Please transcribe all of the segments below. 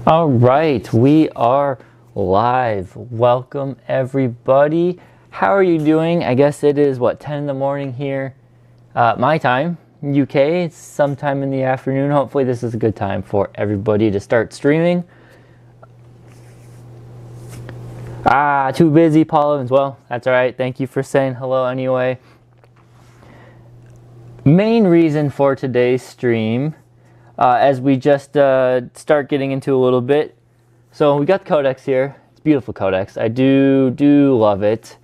All right, we are live. Welcome everybody. How are you doing? I guess it is what, 10 in the morning here, my time, UK. It's sometime in the afternoon. Hopefully this is a good time for everybody to start streaming. Too busy, Paul Evans. Well, that's all right. Thank you for saying hello anyway. Main reason for today's stream, as we just start getting into a little bit. So we got the Codex here. It's a beautiful Codex. I do love it.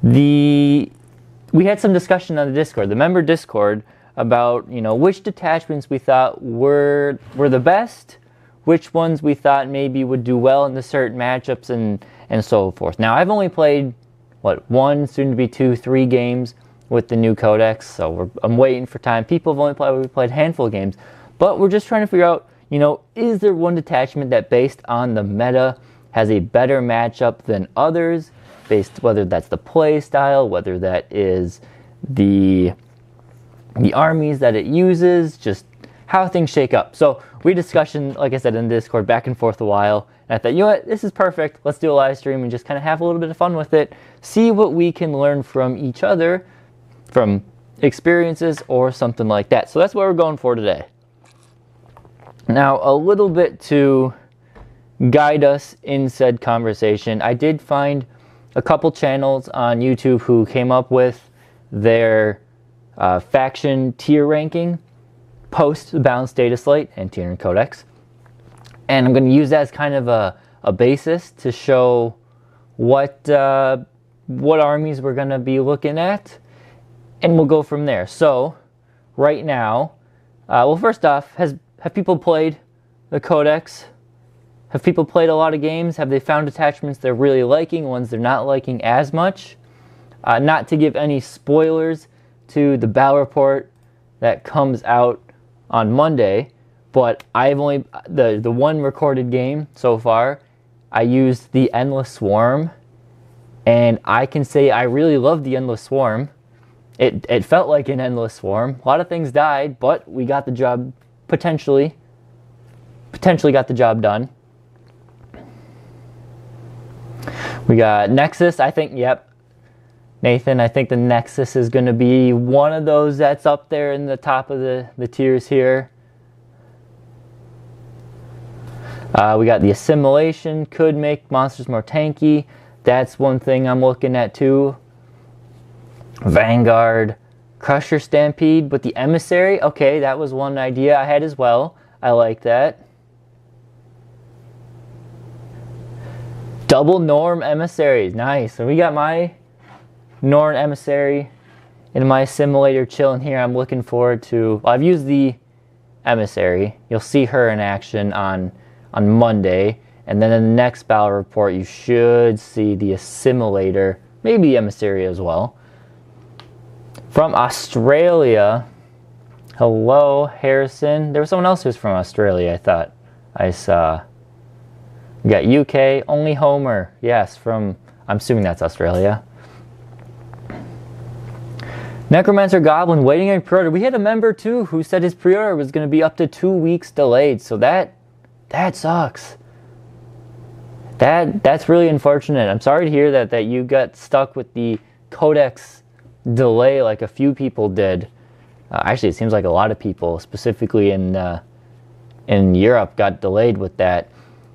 We had some discussion on the Discord, the member Discord, about which detachments we thought were the best, which ones we thought maybe would do well in the certain matchups and so forth. Now I've only played one, soon to be 2, 3 games with the new Codex, so I'm waiting for time. People have only played a handful of games, but we're just trying to figure out, is there one detachment that based on the meta has a better matchup than others, based whether that's the play style, whether that is the armies that it uses, just how things shake up. So we discussion, like I said, in Discord back and forth a while, and I thought, you know what, this is perfect. Let's do a live stream and just kind of have a little bit of fun with it, see what we can learn from each other, from experiences or something like that. So that's what we're going for today. Now, a little bit to guide us in said conversation, I did find a couple channels on YouTube who came up with their faction tier ranking post the balanced data slate and Tyrant Codex. And I'm going to use that as kind of a basis to show what armies we're going to be looking at. And we'll go from there. So, right now, well, first off, have people played the Codex? Have people played a lot of games? Have they found attachments they're really liking, ones they're not liking as much? Not to give any spoilers to the battle report that comes out on Monday, but I've only, the one recorded game so far, I used the Endless Swarm, and I can say I really love the Endless Swarm. It felt like an endless swarm. A lot of things died, but we got the job, potentially got the job done. We got Nexus, I think, yep. Nathan, I think the Nexus is going to be one of those that's up there in the top of the tiers here. We got the Assimilation, could make monsters more tanky. That's one thing I'm looking at too. Vanguard, Crusher Stampede, but the Emissary, okay, that was one idea I had as well. I like that. Double Norm Emissaries, nice. So we got my Norm Emissary in my simulator chilling here. I'm looking forward to, well, I've used the Emissary. You'll see her in action on Monday. And then in the next battle report, you should see the Assimilator, maybe the Emissary as well. From Australia, hello, Harrison. There was someone else who's from Australia, I thought I saw. We got UK, only Homer. Yes, from, I'm assuming that's Australia. Necromancer Goblin, waiting on pre-order. We had a member, too, who said his pre-order was going to be up to 2 weeks delayed. So that sucks. That's really unfortunate. I'm sorry to hear that you got stuck with the Codex delay like a few people did. Actually, it seems like a lot of people, specifically in Europe, got delayed with that.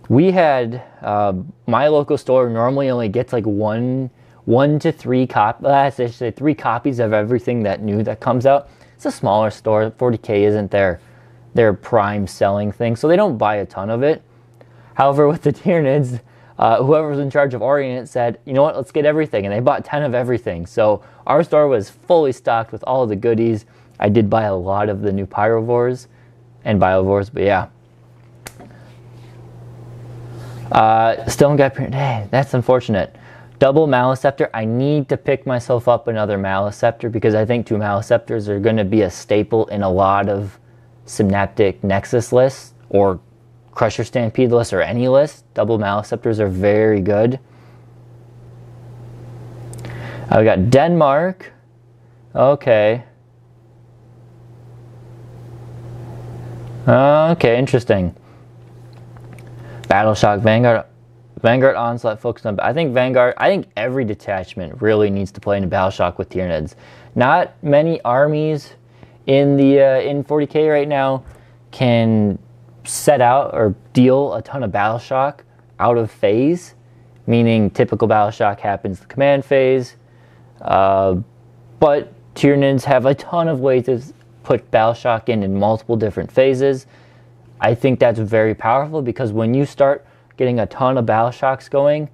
We had my local store normally only gets like one to 3 copies. I should say 3 copies of everything that new that comes out. It's a smaller store. 40k isn't their prime selling thing, so they don't buy a ton of it. However, with the Tyranids, whoever was in charge of Orient said, you know what, let's get everything. And they bought 10 of everything. So our store was fully stocked with all of the goodies. I did buy a lot of the new Pyrovores and Biovores, but yeah. Still got, hey, that's unfortunate. Double Maleceptor. I need to pick myself up another Maleceptor because I think 2 Maleceptors are going to be a staple in a lot of Synaptic Nexus lists or Crusher Stampede list or any list. Double Maleceptors are very good. We got Denmark. Okay. Okay, interesting. Battle Shock, Vanguard Onslaught focused on. I think every detachment really needs to play into Battle Shock with Tyranids. Not many armies in the in 40k right now can set out or deal a ton of Battle Shock out of phase, meaning typical Battle Shock happens the command phase, but Tyranids have a ton of ways to put Battle Shock in multiple different phases. I think that's very powerful because when you start getting a ton of Battle Shocks going,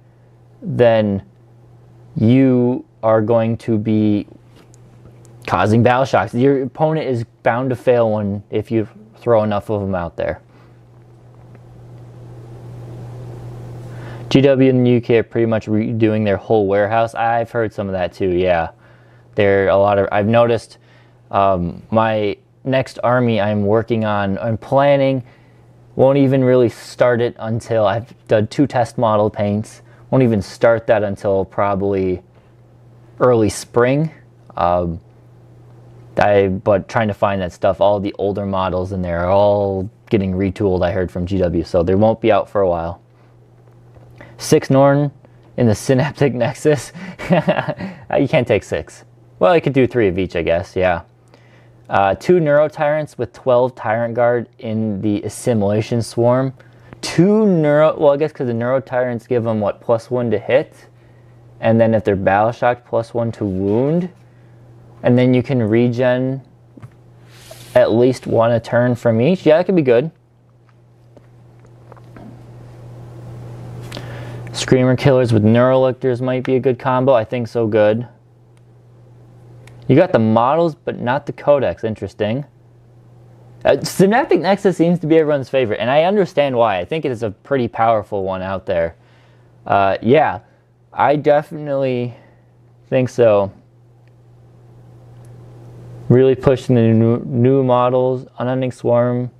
then you are going to be causing Battle Shocks. Your opponent is bound to fail if you throw enough of them out there. GW and the UK are pretty much redoing their whole warehouse. I've heard some of that too, yeah. I've noticed my next army I'm working on, I'm planning, won't even really start it until I've done 2 test model paints. Won't even start that until probably early spring. But trying to find that stuff, all the older models in there are all getting retooled, I heard from GW, so they won't be out for a while. 6 Norn in the Synaptic Nexus. You can't take 6. Well, you could do 3 of each, I guess, yeah. 2 Neuro Tyrants with 12 Tyrant Guard in the Assimilation Swarm. 2 Neuro, well, I guess because the Neuro Tyrants give them, what, +1 to hit? And then if they're Battle Shocked, +1 to wound. And then you can regen at least 1 a turn from each. Yeah, that could be good. Screamer Killers with Neurolictors might be a good combo. I think so good. You got the models, but not the Codex. Interesting. Synaptic Nexus seems to be everyone's favorite, and I understand why. I think it is a pretty powerful one out there. Yeah, I definitely think so. Really pushing the new models. Unending Swarm.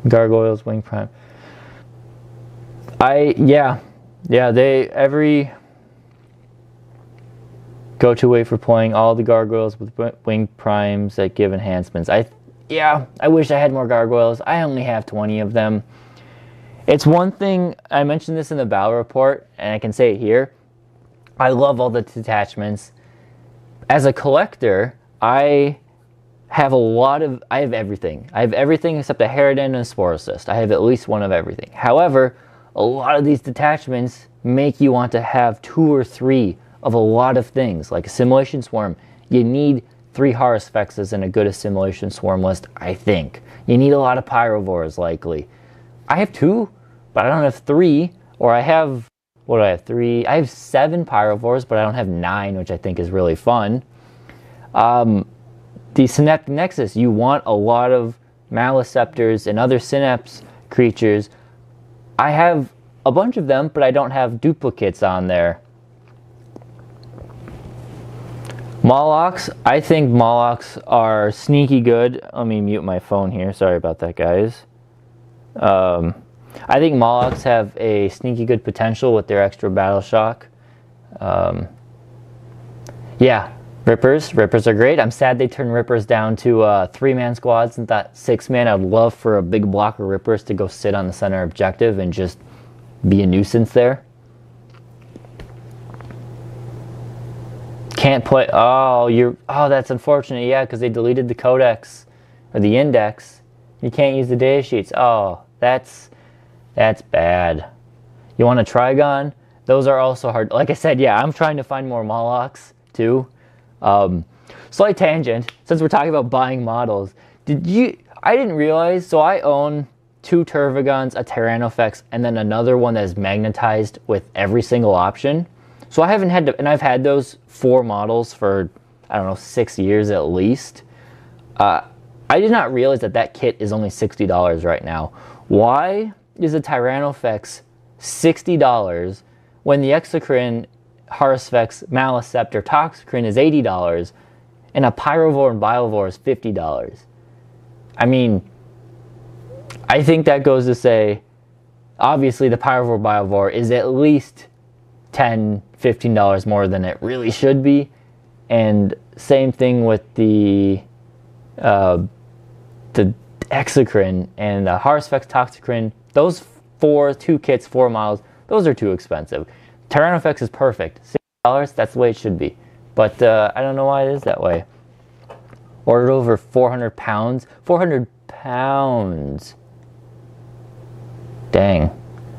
Gargoyles, Wing Prime. Every go-to way for playing all the gargoyles with wing primes that give enhancements. I wish I had more gargoyles. I only have 20 of them. It's one thing, I mentioned this in the battle report, and I can say it here. I love all the detachments. As a collector, I have everything. I have everything except a Harridan and a Sporocyst. I have at least one of everything. However, a lot of these detachments make you want to have 2 or 3 of a lot of things, like Assimilation Swarm. You need 3 Carnifexes in a good Assimilation Swarm list, I think. You need a lot of Pyrovores, likely. I have 2, but I don't have 3, or I have, what do I have, 3? I have 7 Pyrovores, but I don't have 9, which I think is really fun. The Synaptic Nexus, you want a lot of Maleceptors and other Synapse creatures. I have a bunch of them, but I don't have duplicates on there. Molochs, I think Molochs are sneaky good. Let me mute my phone here. Sorry about that, guys. I think Molochs have a sneaky good potential with their extra Battle Shock. Yeah, Rippers. Rippers are great. I'm sad they turned Rippers down to 3-man squads and that 6-man. I'd love for a big block of Rippers to go sit on the center objective and just be a nuisance there. Can't play. Oh, that's unfortunate. Yeah, because they deleted the Codex or the Index. You can't use the data sheets. Oh, that's bad. You want a Trigon? Those are also hard. Like I said, yeah, I'm trying to find more Molochs too. Slight tangent. Since we're talking about buying models, I didn't realize. So I own 2 Termagants, a Carnifex, and then another one that is magnetized with every single option. So I haven't had to, and I've had those 4 models for, I don't know, 6 years at least. I did not realize that kit is only $60 right now. Why is a Carnifex $60 when the Exocrine, Carnifex, Maleceptor, Toxocrine is $80 and a Pyrovore and Biovore is $50? I mean, I think that goes to say, obviously the Pyrovore Biovore is at least $10, $15 more than it really should be. And same thing with the Toxocrine and the Carnifex Toxocrine, those two kits, 4 models, those are too expensive. Carnifex is perfect. $6, that's the way it should be. But I don't know why it is that way. Ordered over 400 pounds. 400 pounds. Dang.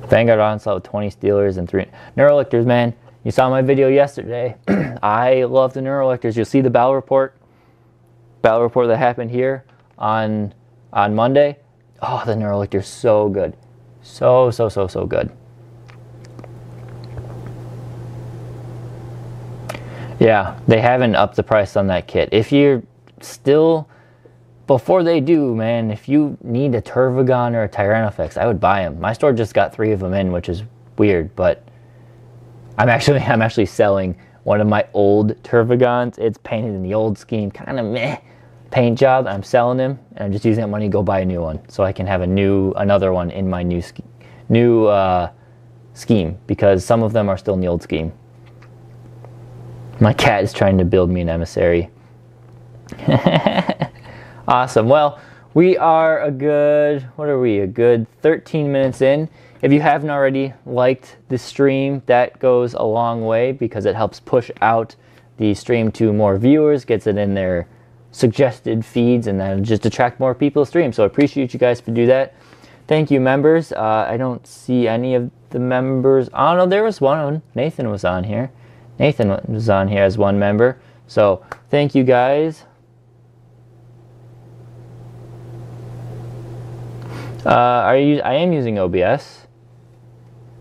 Vanguard Onslaught with 20 Steelers and 3 Neurolictors, man. You saw my video yesterday. I love the Neurolictors. You'll see the battle report that happened here on Monday. Oh, the Neurolictor's so good. So good. Yeah, they haven't upped the price on that kit. If you're still, before they do, man, if you need a Termagant or a Tyranifex, I would buy them. My store just got 3 of them in, which is weird, but I'm actually selling one of my old Termagants. It's painted in the old scheme, kind of meh paint job. I'm selling them, and I'm just using that money to go buy a new one, so I can have another one in my new scheme, because some of them are still in the old scheme. My cat is trying to build me an emissary. Awesome. Well, we are a good 13 minutes in. If you haven't already liked the stream, that goes a long way because it helps push out the stream to more viewers, gets it in their suggested feeds, and then just attract more people to stream. So I appreciate you guys for do that. Thank you, members. I don't see any of the members. Oh no, there was one. Nathan was on here. Nathan was on here as one member. So thank you guys. I am using OBS.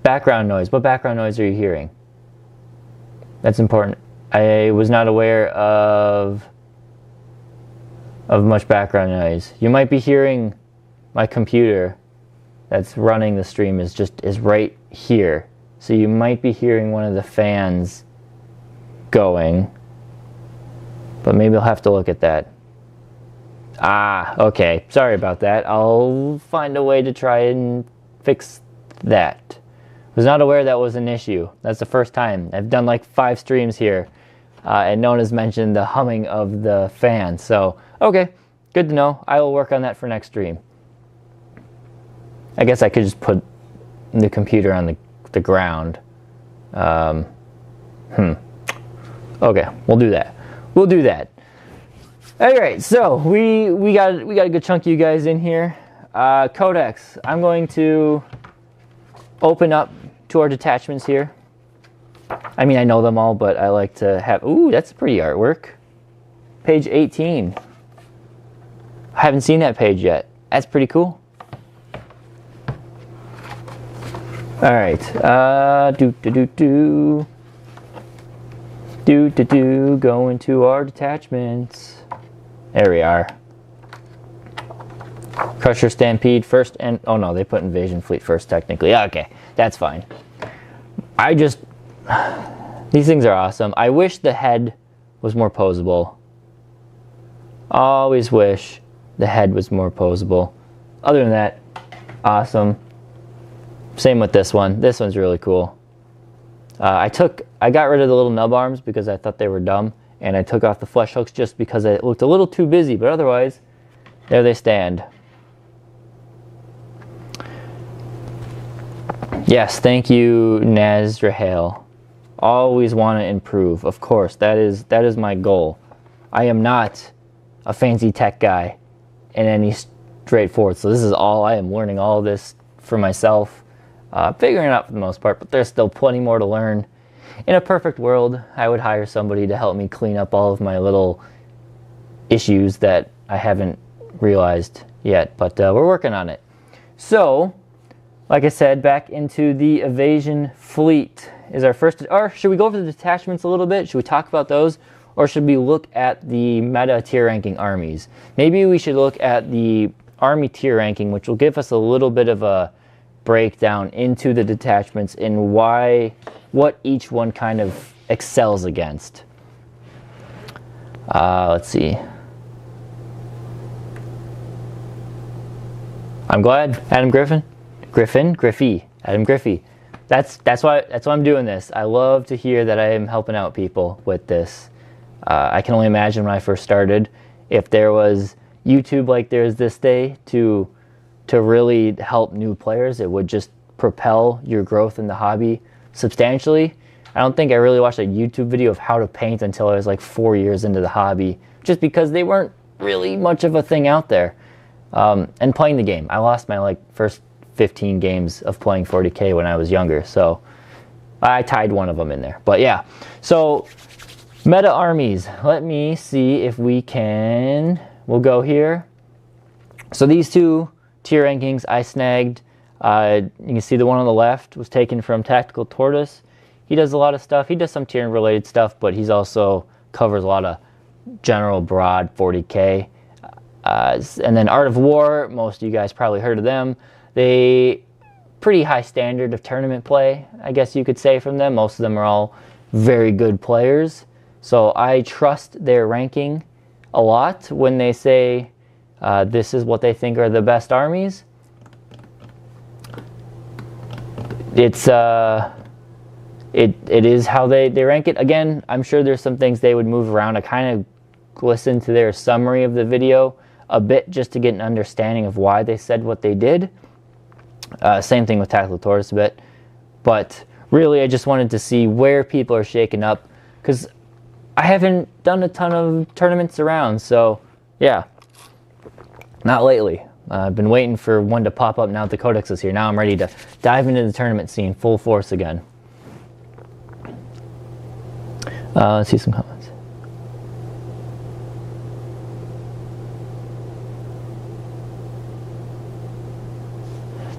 Background noise. What background noise are you hearing? That's important. I was not aware of much background noise. You might be hearing my computer that's running the stream is right here. So you might be hearing one of the fans going. But maybe I'll have to look at that. Ah, okay. Sorry about that. I'll find a way to try and fix that. Was not aware that was an issue. That's the first time. I've done like 5 streams here, and no one has mentioned the humming of the fan. So, okay, good to know. I will work on that for next stream. I guess I could just put the computer on the ground. Okay, we'll do that. We'll do that. All right, so we got a good chunk of you guys in here. Codex. I'm going to open up to our detachments here. I mean, I know them all, but I like to have... Ooh, that's pretty artwork. Page 18. I haven't seen that page yet. That's pretty cool. All right. Going to our detachments. There we are. Crusher, Stampede first, and oh no, they put Invasion Fleet first technically. Okay, that's fine. These things are awesome. I wish the head was more posable. Always wish the head was more posable. Other than that, awesome. Same with this one. This one's really cool. I got rid of the little nub arms because I thought they were dumb, and I took off the flesh hooks just because it looked a little too busy, but otherwise, there they stand. Yes, thank you, Nazrahale. Always want to improve. Of course, that is my goal. I am not a fancy tech guy in any straightforward, so this is all, I am learning all of this for myself. Figuring it out for the most part, but there's still plenty more to learn. In a perfect world, I would hire somebody to help me clean up all of my little issues that I haven't realized yet, but we're working on it. So, like I said, back into the Evasion Fleet is our first, or should we go over the detachments a little bit? Should we talk about those? Or should we look at the meta tier ranking armies? Maybe we should look at the army tier ranking, which will give us a little bit of a breakdown into the detachments and what each one kind of excels against. Let's see. I'm glad Adam Griffey. Adam Griffey. That's why I'm doing this. I love to hear that I am helping out people with this. I can only imagine when I first started, if there was YouTube like there is this day to really help new players. It would just propel your growth in the hobby substantially. I don't think I really watched a YouTube video of how to paint until I was like 4 years into the hobby, just because they weren't really much of a thing out there. And playing the game, I lost my like first 15 games of playing 40k when I was younger, so I tied one of them in there. But yeah, so meta armies. Let me see if we can. We'll go here. So these two tier rankings I snagged. You can see the one on the left was taken from Tactical Tortoise. He does a lot of stuff. He does some tier related stuff, but he's also covers a lot of general broad 40k. And then Art of War, most of you guys probably heard of them. They pretty high standard of tournament play, I guess you could say, from them. Most of them are all very good players. So I trust their ranking a lot when they say this is what they think are the best armies. It's it is how they rank it. Again, I'm sure there's some things they would move around. I kind of listened to their summary of the video a bit just to get an understanding of why they said what they did. Same thing with Tactical Tortoise a bit. But really, I just wanted to see where people are shaking up, because I haven't done a ton of tournaments around, so yeah, not lately. I've been waiting for one to pop up now that the Codex is here. Now I'm ready to dive into the tournament scene full force again. Let's see some comments.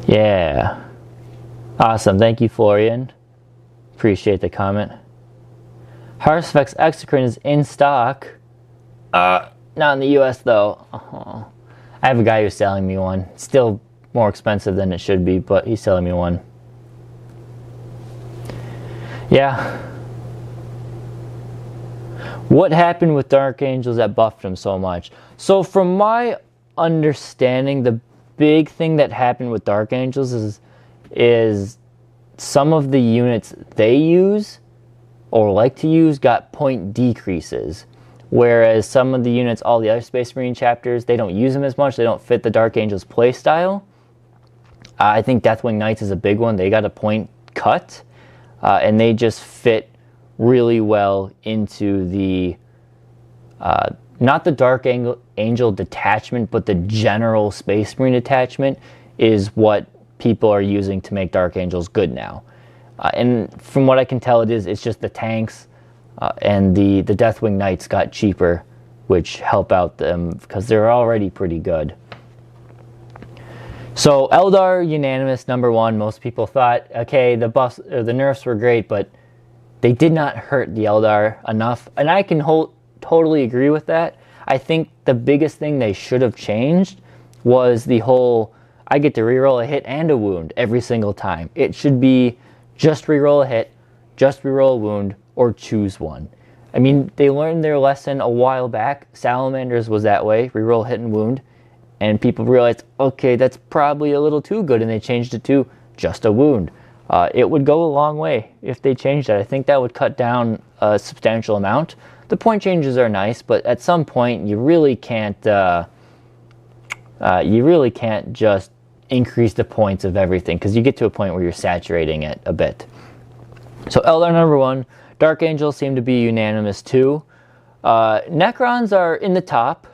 Yeah. Awesome. Thank you, Florian. Appreciate the comment. Carnifex Toxocrine is in stock. Not in the US though. I have a guy who's selling me one. Still more expensive than it should be, but he's selling me one. Yeah. What happened with Dark Angels that buffed them so much? So from my understanding, the big thing that happened with Dark Angels is some of the units they use or like to use got point decreases, whereas some of the units, all the other Space Marine chapters, they don't use them as much. They don't fit the Dark Angels play style. I think Deathwing Knights is a big one. They got a point cut, and they just fit really well into the not the Dark Angel detachment, but the general Space Marine detachment is what people are using to make Dark Angels good now. And from what I can tell, it's just the tanks and the Deathwing Knights got cheaper, which help out them because they're already pretty good. So Eldar unanimous #1. Most people thought, okay, the buffs or the nerfs were great, but they did not hurt the Eldar enough, and I can totally agree with that. I think the biggest thing they should have changed was the whole, I get to reroll a hit and a wound every single time. It should be just reroll a hit, just reroll a wound, or choose one. I mean, they learned their lesson a while back. Salamanders was that way, reroll hit and wound, and people realized, okay, that's probably a little too good, and they changed it to just a wound. It would go a long way if they changed that. I think that would cut down a substantial amount. The point changes are nice, but at some point you really can't just increase the points of everything, because you get to a point where you're saturating it a bit. So Eldar #1, Dark Angels seem to be unanimous too. Necrons are in the top.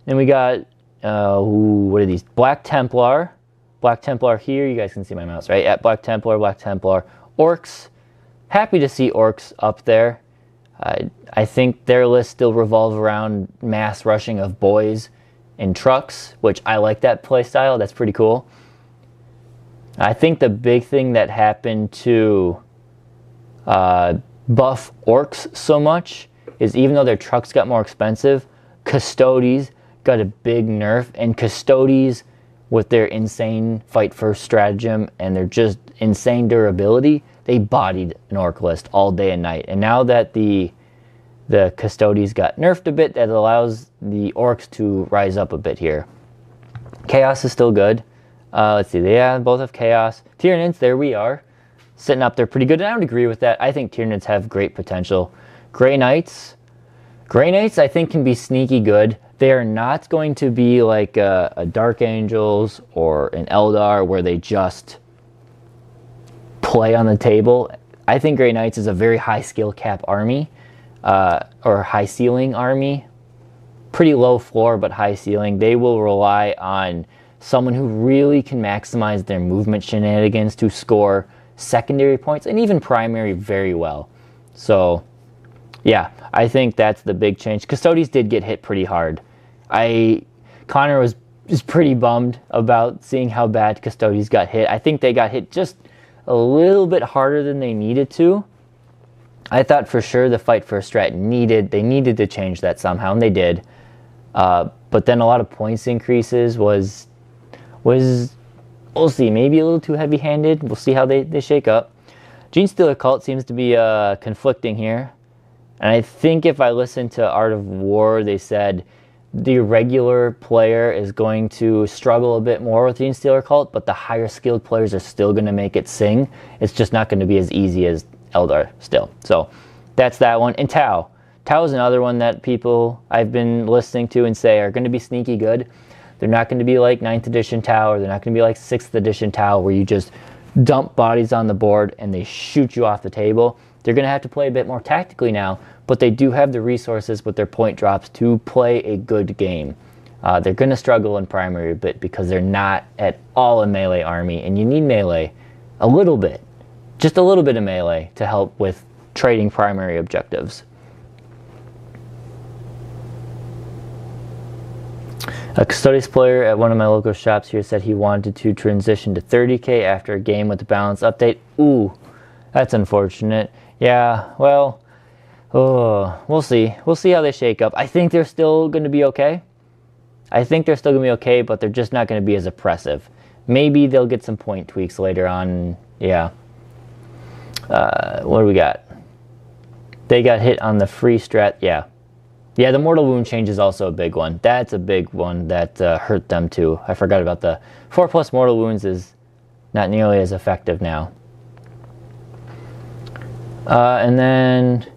Then we got what are these? Black Templar. Black Templar here, you guys can see my mouse, right? At Black Templar, Orcs. Happy to see Orcs up there. I think their list still revolves around mass rushing of boys in trucks, which I like that play style. That's pretty cool. I think the big thing that happened to buff Orcs so much is, even though their trucks got more expensive, Custodes got a big nerf, and Custodes with their insane fight first stratagem and their just insane durability, they bodied an Orc list all day and night. And now that the Custodes got nerfed a bit, that allows the Orcs to rise up a bit here. Chaos is still good. Let's see, yeah, both have Chaos. Tyranids, there we are, sitting up there pretty good, and I would agree with that. I think Tyranids have great potential. Grey Knights I think can be sneaky good. They are not going to be like a Dark Angels or an Eldar where they just play on the table. I think Grey Knights is a very high skill cap army, or high ceiling army. Pretty low floor, but high ceiling. They will rely on someone who really can maximize their movement shenanigans to score secondary points and even primary very well. So, yeah, I think that's the big change. Custodes did get hit pretty hard. Connor was pretty bummed about seeing how bad Custodes got hit. I think they got hit just a little bit harder than they needed to. I thought for sure the Fight for a Strat they needed to change that somehow, and they did. But then a lot of points increases was we'll see, maybe a little too heavy-handed. We'll see how they shake up. Genestealer Cult seems to be conflicting here. And I think if I listen to Art of War, they said the regular player is going to struggle a bit more with Genestealer Cult, but the higher skilled players are still going to make it sing. It's just not going to be as easy as Eldar still. So that's that one. And Tau. Tau is another one that people I've been listening to and say are going to be sneaky good. They're not going to be like 9th edition Tau, or they're not going to be like 6th edition Tau where you just dump bodies on the board and they shoot you off the table. They're going to have to play a bit more tactically now, but they do have the resources with their point drops to play a good game. They're going to struggle in primary a bit because they're not at all a melee army, and you need melee a little bit. Just a little bit of melee to help with trading primary objectives. A Custodes player at one of my local shops here said he wanted to transition to 30k after a game with the balance update. Ooh, that's unfortunate. Yeah, well, we'll see. We'll see how they shake up. I think they're still going to be okay. But they're just not going to be as oppressive. Maybe they'll get some point tweaks later on. Yeah. What do we got? They got hit on the free strat. Yeah. Yeah, the Mortal Wound change is also a big one. That's a big one that hurt them too. I forgot about the 4+ Mortal Wounds is not nearly as effective now. And then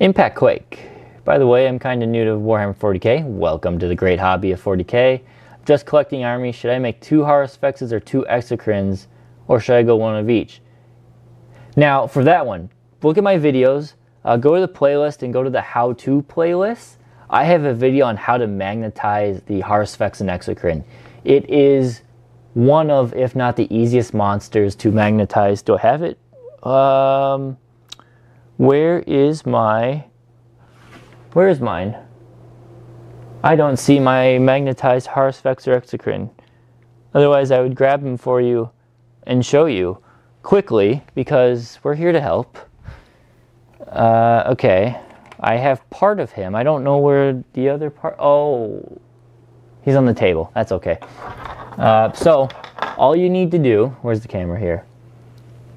Impact Quake. By the way, I'm kind of new to Warhammer 40k. Welcome to the great hobby of 40k. Just collecting armies. Should I make 2 Carnifexes or 2 Exocrines, or should I go one of each? Now, for that one, look at my videos. Go to the playlist and go to the how-to playlist. I have a video on how to magnetize the Carnifex and Exocrine. It is one of, if not the easiest monsters to magnetize. Do I have it? Where is mine? I don't see my magnetized Carnifex or Exocrine. Otherwise, I would grab them for you and show you quickly, because we're here to help. Okay, I have part of him. I don't know where the other part... Oh, he's on the table. That's okay. So, all you need to do... Where's the camera here?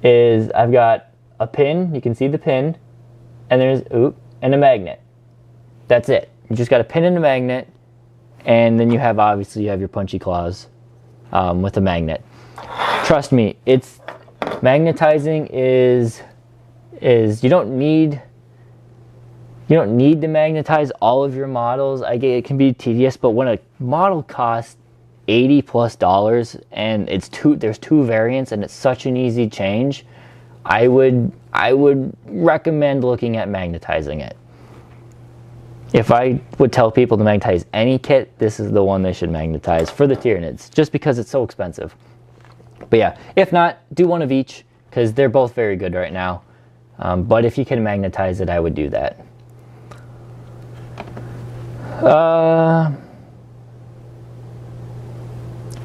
Is I've got a pin. You can see the pin. And there's... and a magnet. That's it. You just got a pin and a magnet. And then you have, obviously, you have your punchy claws with a magnet. Trust me, it's... Magnetizing is you don't need to magnetize all of your models. I get it can be tedious, but when a model costs $80+ and there's 2 variants and it's such an easy change, I would recommend looking at magnetizing it. If I would tell people to magnetize any kit, this is the one they should magnetize for the Tyranids, just because it's so expensive. But yeah, if not, do one of each, because they're both very good right now. But if you can magnetize it, I would do that.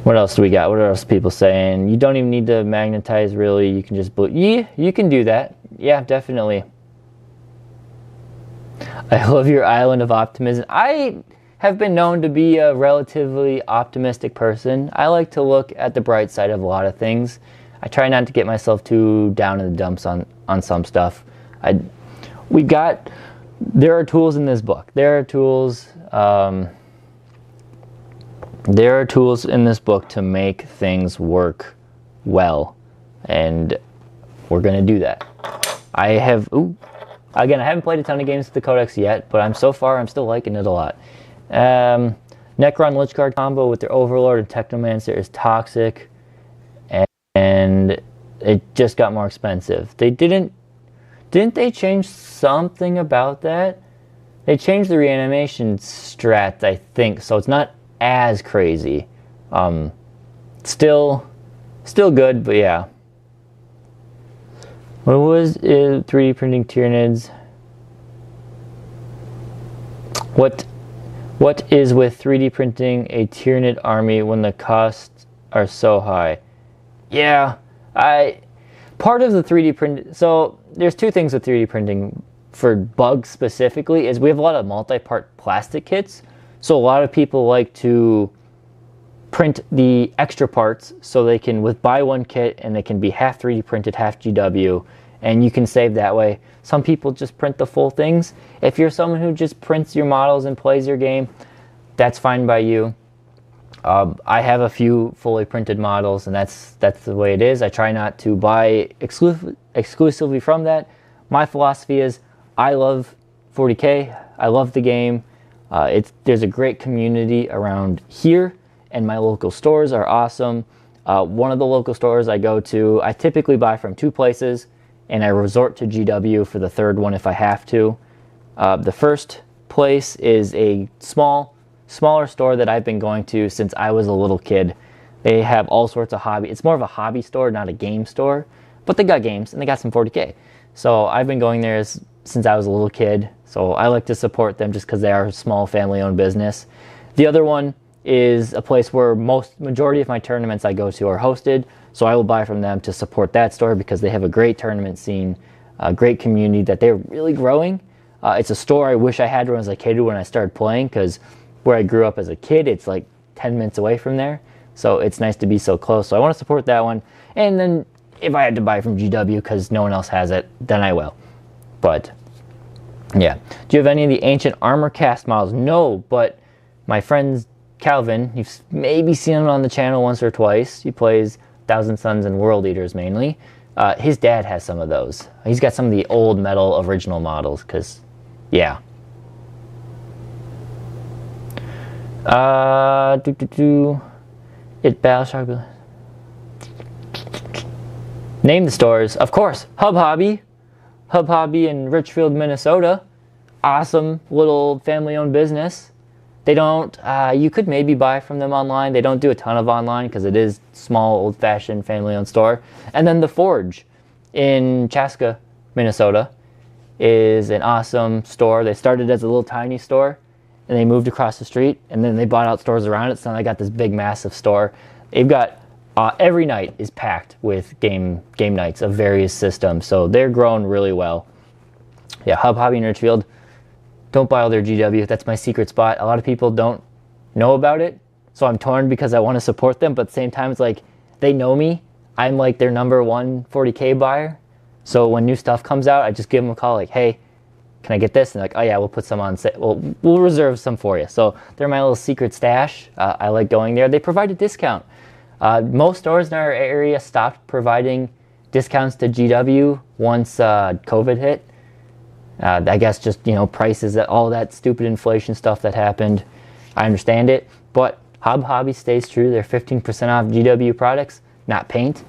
What else do we got? What else are people saying? You don't even need to magnetize, really. You can just... Yeah, you can do that. Yeah, definitely. I love your island of optimism. I have been known to be a relatively optimistic person. I like to look at the bright side of a lot of things. I try not to get myself too down in the dumps on some stuff. There are tools in this book. There are tools in this book to make things work well, and we're gonna do that. Again, I haven't played a ton of games with the Codex yet, but so far I'm still liking it a lot. Necron Lichguard combo with their Overlord and Technomancer is toxic, and it just got more expensive. They didn't they change something about that? They changed the reanimation strat, I think, so it's not as crazy. Still good, but yeah. What was 3D printing Tyranids? What is with 3D printing a Tyranid army when the costs are so high? Yeah, part of the 3D print. So there's two things with 3D printing for bugs specifically is we have a lot of multi-part plastic kits. So a lot of people like to print the extra parts so they can buy one kit and they can be half 3D printed, half GW, and you can save that way. Some people just print the full things. If you're someone who just prints your models and plays your game, that's fine by you. I have a few fully printed models, and that's the way it is. I try not to buy exclusively from that. My philosophy is I love 40k. I love the game. There's a great community around here, and my local stores are awesome. One of the local stores I go to, I typically buy from 2 places, and I resort to GW for the third one if I have to. The first place is a smaller store that I've been going to since I was a little kid. They have all sorts of hobby. It's more of a hobby store, not a game store, but they got games and they got some 40k. So I've been going there since I was a little kid. So I like to support them just because they are a small family-owned business. The other one is a place where majority of my tournaments I go to are hosted. So I will buy from them to support that store because they have a great tournament scene, a great community that they're really growing. It's a store I wish I had when I was a kid when I started playing, because where I grew up as a kid, it's like 10 minutes away from there. So it's nice to be so close. So I want to support that one. And then if I had to buy from GW because no one else has it, then I will. But yeah. Do you have any of the ancient armor cast models? No, but my friend Calvin, you've maybe seen him on the channel once or twice. He plays Thousand Suns and World Eaters mainly. His dad has some of those. He's got some of the old metal original models because, yeah. Battleshock. Name the stores. Of course, Hub Hobby in Richfield, Minnesota. Awesome little family-owned business. They don't, you could maybe buy from them online. They don't do a ton of online because it is small, old-fashioned, family-owned store. And then The Forge in Chaska, Minnesota is an awesome store. They started as a little tiny store and they moved across the street and then they bought out stores around it. So now they got this big, massive store. They've got, every night is packed with game nights of various systems. So they're growing really well. Yeah, Hub Hobby in Richfield. Don't buy all their GW. That's my secret spot. A lot of people don't know about it. So I'm torn because I want to support them. But at the same time, it's like they know me. I'm like their #1 40k buyer. So when new stuff comes out, I just give them a call like, hey, can I get this? And they're like, oh yeah, we'll put some on sale. We'll reserve some for you. So they're my little secret stash. I like going there. They provide a discount. Most stores in our area stopped providing discounts to GW once COVID hit. I guess just, prices, all that stupid inflation stuff that happened. I understand it, but Hub Hobby stays true. They're 15% off GW products, not paint.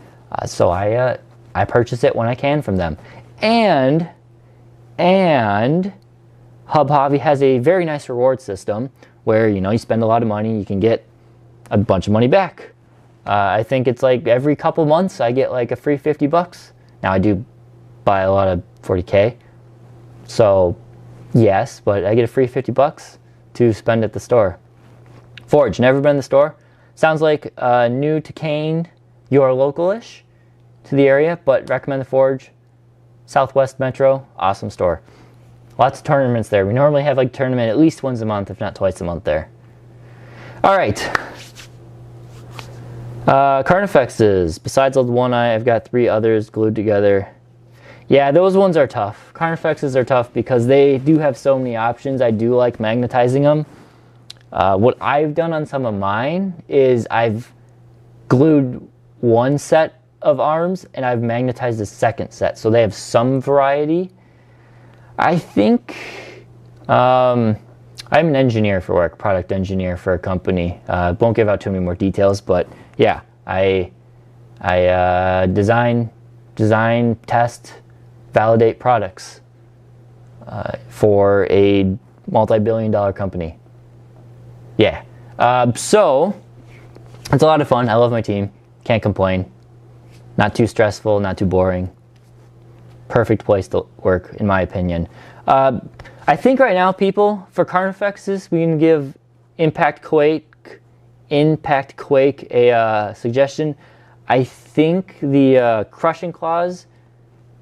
So I purchase it when I can from them. And Hub Hobby has a very nice reward system where, you spend a lot of money, you can get a bunch of money back. I think it's like every couple months I get like a free $50. Now I do buy a lot of 40k. So, yes, but I get a free $50 to spend at the store. Forge, never been in the store. Sounds like new to Kane. You're local-ish to the area, but recommend the Forge. Southwest Metro, awesome store. Lots of tournaments there. We normally have like tournament at least once a month, if not twice a month there. All right. Carnifexes. Besides the one I've got 3 others glued together. Yeah, those ones are tough. Carnifexes are tough because they do have so many options. I do like magnetizing them. What I've done on some of mine is I've glued one set of arms and I've magnetized the second set. So they have some variety. I think, I'm an engineer for work, product engineer for a company. Won't give out too many more details, but yeah, I design, test, validate products for a multi-billion-dollar company. Yeah, so it's a lot of fun. I love my team. Can't complain. Not too stressful, not too boring. Perfect place to work, in my opinion. I think right now, people, for Carnifexes, we can give Impact Quake a suggestion. I think the Crushing Claws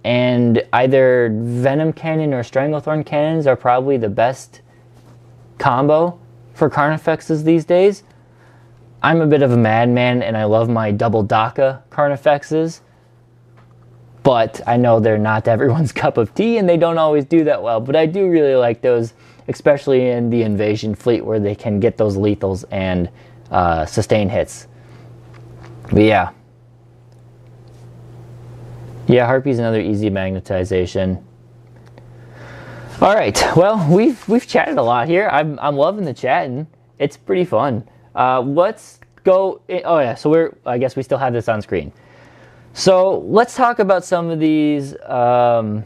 and either Venom Cannon or Stranglethorn Cannons are probably the best combo for Carnifexes these days. I'm a bit of a madman and I love my double DACA Carnifexes, but I know they're not everyone's cup of tea and they don't always do that well, but I do really like those, especially in the invasion fleet where they can get those lethals and sustain hits. But yeah. Yeah, Harpy's another easy magnetization. All right, well, we've chatted a lot here. I'm loving the chatting. It's pretty fun. Let's go. Oh yeah, so I guess we still have this on screen. So let's talk about some of these. Oh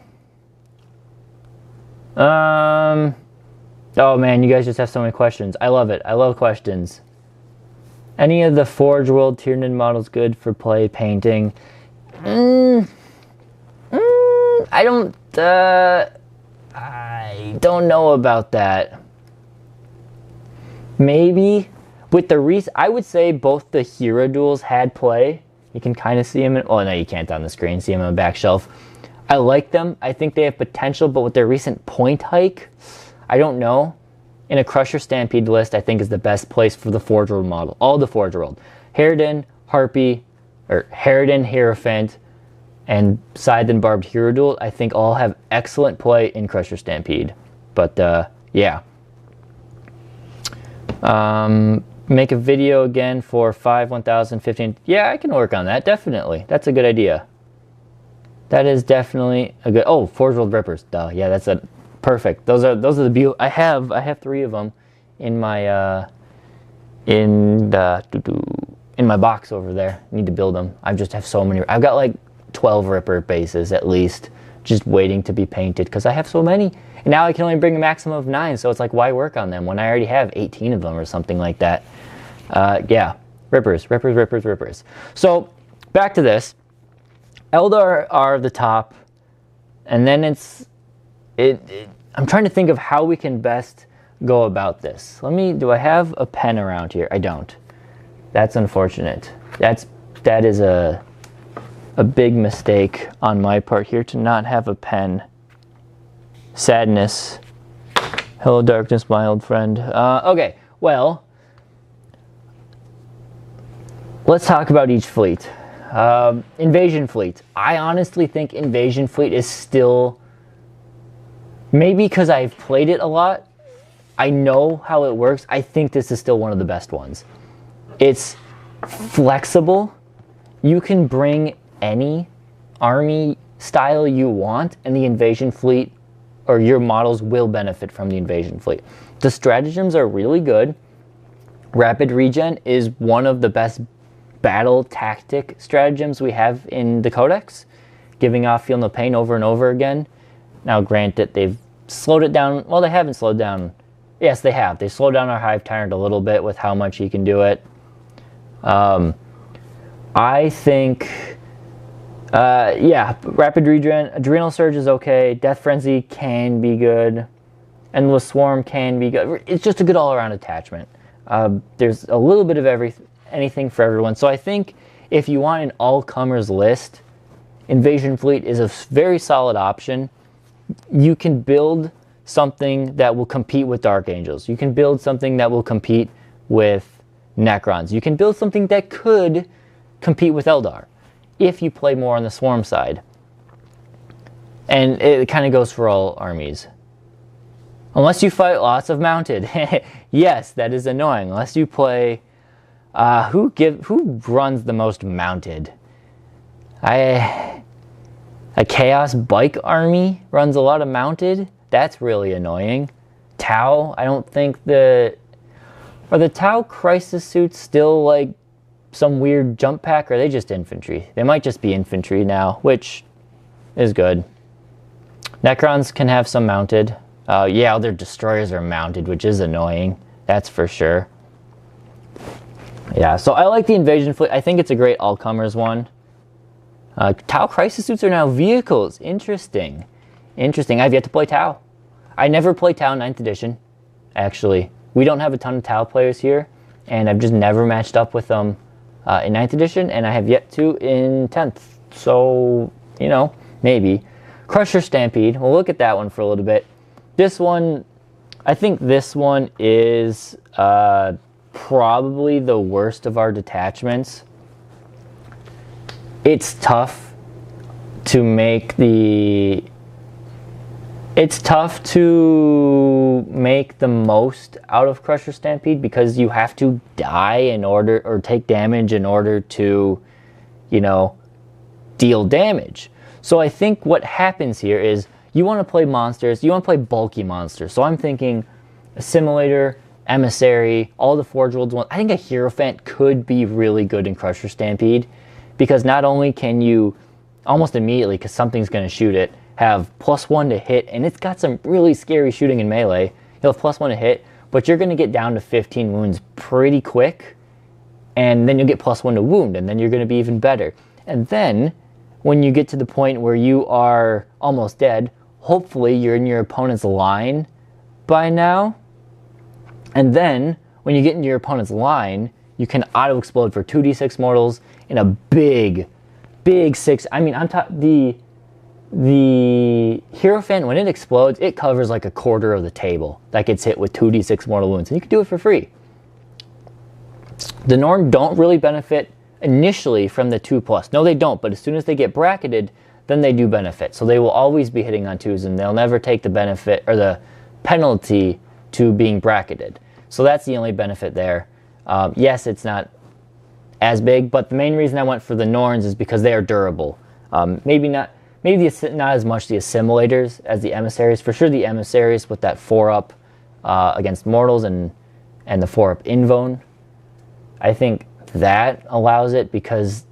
man, you guys just have so many questions. I love it. I love questions. Any of the Forge World Tyranid models good for play painting? I don't know about that. Maybe with the I would say both the hero duels had play. You can kind of see them. Oh no, you can't on the screen. See them on the back shelf. I like them. I think they have potential, but with their recent point hike, I don't know. In a Crusher Stampede list, I think is the best place for the Forge World model. All the Forge World. Harridan, Harpy, or Harridan, Hierophant, and Scythe and Barbed Hero Duel, I think all have excellent play in Crusher Stampede. But yeah. Make a video again for 1015. Yeah, I can work on that, definitely. That's a good idea. That is definitely a good. Oh, Forge World Rippers. Duh. Yeah, that's a perfect. Those are the beautiful. I have 3 of them in my in my box over there. Need to build them. I just have so many. I've got like 12 Ripper bases at least, just waiting to be painted because I have so many. And now I can only bring a maximum of 9, so it's like, why work on them when I already have 18 of them or something like that? Yeah, Rippers. So back to this. Eldar are the top, and then I'm trying to think of how we can best go about this. Do I have a pen around here? I don't. That's unfortunate. That is a big mistake on my part here to not have a pen. Sadness. Hello, darkness, my old friend. Okay, well, let's talk about each fleet. Invasion fleet. I honestly think Invasion fleet is still, maybe because I've played it a lot, I know how it works. I think this is still one of the best ones. It's flexible. You can bring any army style you want, and the Invasion fleet or your models will benefit from the Invasion fleet. The stratagems are really good. Rapid regen is one of the best battle tactic stratagems we have in the Codex, giving off Feel No Pain over and over again. Now granted, they've slowed it down. Well, they haven't slowed down. Yes, they have. They slowed down our Hive Tyrant a little bit with how much he can do it. I think, yeah, Rapid Regen, Adrenal Surge is okay. Death Frenzy can be good. Endless Swarm can be good. It's just a good all-around attachment. There's a little bit of anything for everyone. So I think if you want an all-comers list, Invasion Fleet is a very solid option. You can build something that will compete with Dark Angels. You can build something that will compete with Necrons. You can build something that could compete with Eldar if you play more on the Swarm side. And it kind of goes for all armies. Unless you fight lots of mounted. Yes, that is annoying. Unless you play... who runs the most mounted? A Chaos Bike army runs a lot of mounted. That's really annoying. Tau, I don't think are the Tau crisis suits still like some weird jump pack, or are they just infantry? They might just be infantry now, which is good. Necrons can have some mounted. Yeah, their destroyers are mounted, which is annoying. That's for sure. Yeah, so I like the invasion fleet. I think it's a great all-comers one. Tau crisis suits are now vehicles. Interesting. Interesting. I've yet to play Tau. I never play Tau 9th edition, actually. We don't have a ton of Tau players here, and I've just never matched up with them in 9th edition, and I have yet to in 10th. So, you know, maybe. Crusher Stampede. We'll look at that one for a little bit. This one, I think this one is probably the worst of our detachments. It's tough to make the... It's tough to make the most out of Crusher Stampede because you have to die in order, or take damage in order to, you know, deal damage. So I think what happens here is you want to play monsters, you want to play bulky monsters. So I'm thinking Assimilator, Emissary, all the Forge Worlds ones. I think a Hierophant could be really good in Crusher Stampede because not only can you almost immediately, because something's going to shoot it, have +1 to hit, and it's got some really scary shooting in melee. You'll have +1 to hit, but you're going to get down to 15 wounds pretty quick, and then you'll get +1 to wound, and then you're going to be even better. And then, when you get to the point where you are almost dead, hopefully you're in your opponent's line by now, and then, when you get into your opponent's line, you can auto-explode for 2d6 mortals in a big 6... I mean, I'm talking... The Hierophant, when it explodes, it covers like a quarter of the table that gets hit with 2d6 mortal wounds, and you can do it for free. The Norn don't really benefit initially from the 2+. No, they don't, but as soon as they get bracketed, then they do benefit. So they will always be hitting on 2s, and they'll never take the benefit or the penalty to being bracketed. So that's the only benefit there. Yes, it's not as big, but the main reason I went for the Norns is because they are durable. Maybe not as much the Assimilators as the Emissaries. For sure the Emissaries with that 4-up against mortals and the 4-up Invone. I think that allows it because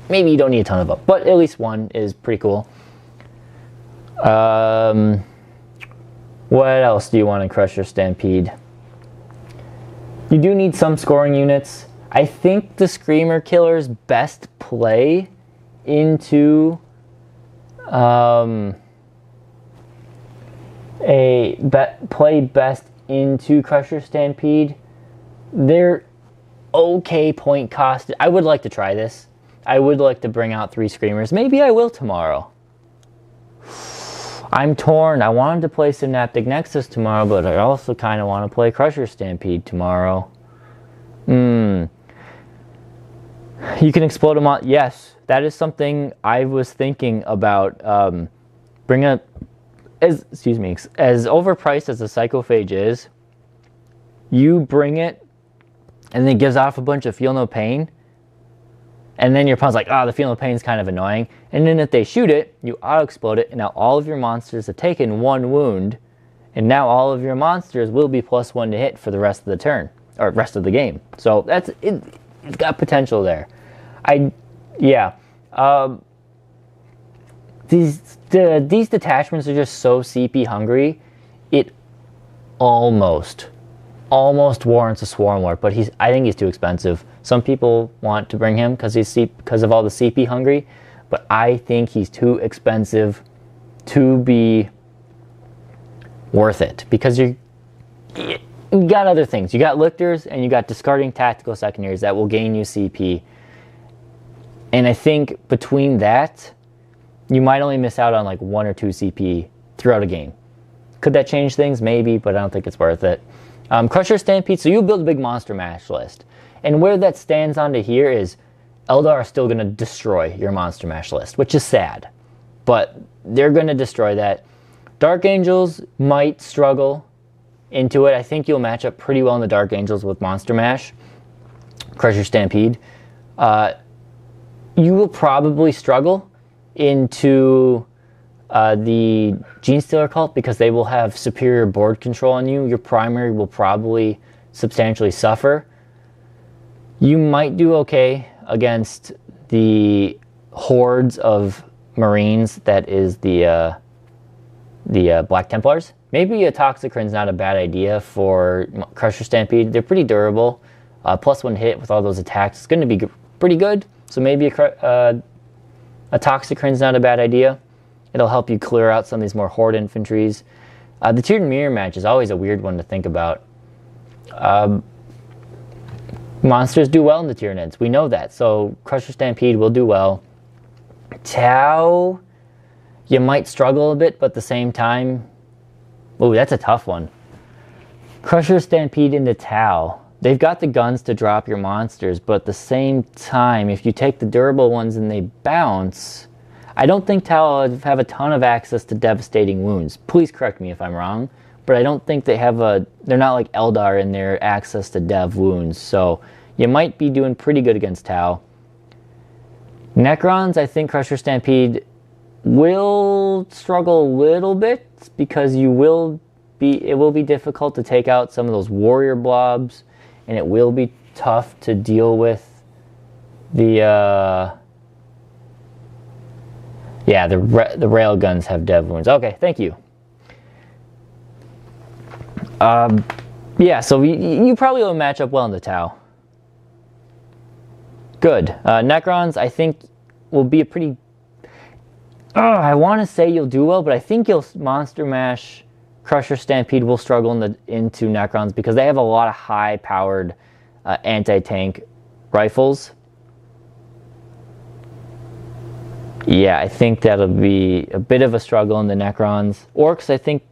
maybe you don't need a ton of up, but at least one is pretty cool. What else do you want in Crusher Stampede? You do need some scoring units. I think the Screamer Killer's best play into play best into Crusher Stampede. They're okay point cost. I would like to try this. I would like to bring out 3 Screamers. Maybe I will tomorrow. I'm torn. I wanted to play Synaptic Nexus tomorrow, but I also kind of want to play Crusher Stampede tomorrow. You can explode them on... Yes, that is something I was thinking about. Bring up... as overpriced as the Psychophage is, you bring it, and then it gives off a bunch of Feel No Pain, and then your opponent's like, the Feel No Pain is kind of annoying, and then if they shoot it, you auto-explode it, and now all of your monsters have taken 1 wound, and now all of your monsters will be +1 to hit for the rest of the turn, or rest of the game. So that's it. It's got potential there. These detachments are just so CP hungry. It almost warrants a Swarmlord, but I think he's too expensive. Some people want to bring him because of all the CP hungry, but I think he's too expensive to be worth it because you got other things. You got Lictors and you got discarding tactical secondaries that will gain you CP. And I think between that, you might only miss out on like 1 or 2 CP throughout a game. Could that change things? Maybe, but I don't think it's worth it. Crusher Stampede, so you build a big monster mash list. And where that stands onto here is Eldar are still going to destroy your monster mash list, which is sad. But they're going to destroy that. Dark Angels might struggle into it. I think you'll match up pretty well in the Dark Angels with Monster Mash. Crusher Stampede. You will probably struggle into the Gene Stealer cult, because they will have superior board control on you. Your primary will probably substantially suffer. You might do okay against the hordes of Marines that is the Black Templars. Maybe a Toxocrine's not a bad idea for Crusher Stampede. They're pretty durable. +1 hit with all those attacks. It's going to be pretty good. So maybe a Toxocrine's not a bad idea. It'll help you clear out some of these more horde infantries. The tiered mirror match is always a weird one to think about. Monsters do well in the Tyranids. We know that. So Crusher Stampede will do well. Tau, you might struggle a bit, but at the same time, oh, that's a tough one. Crusher Stampede into Tau. They've got the guns to drop your monsters, but at the same time, if you take the durable ones and they bounce, I don't think Tau have a ton of access to devastating wounds. Please correct me if I'm wrong, but I don't think they have they're not like Eldar in their access to dev wounds, so you might be doing pretty good against Tau. Necrons, I think Crusher Stampede will struggle a little bit because it will be difficult to take out some of those warrior blobs, and it will be tough to deal with the rail guns have dev wounds. Okay, thank you. Yeah, so you probably will match up well in the Tau. Good. Necrons, I think, will be a pretty... I want to say you'll do well, but I think you'll Monster Mash. Crusher Stampede will struggle into Necrons because they have a lot of high-powered anti-tank rifles. Yeah, I think that'll be a bit of a struggle in the Necrons. Orcs, I think...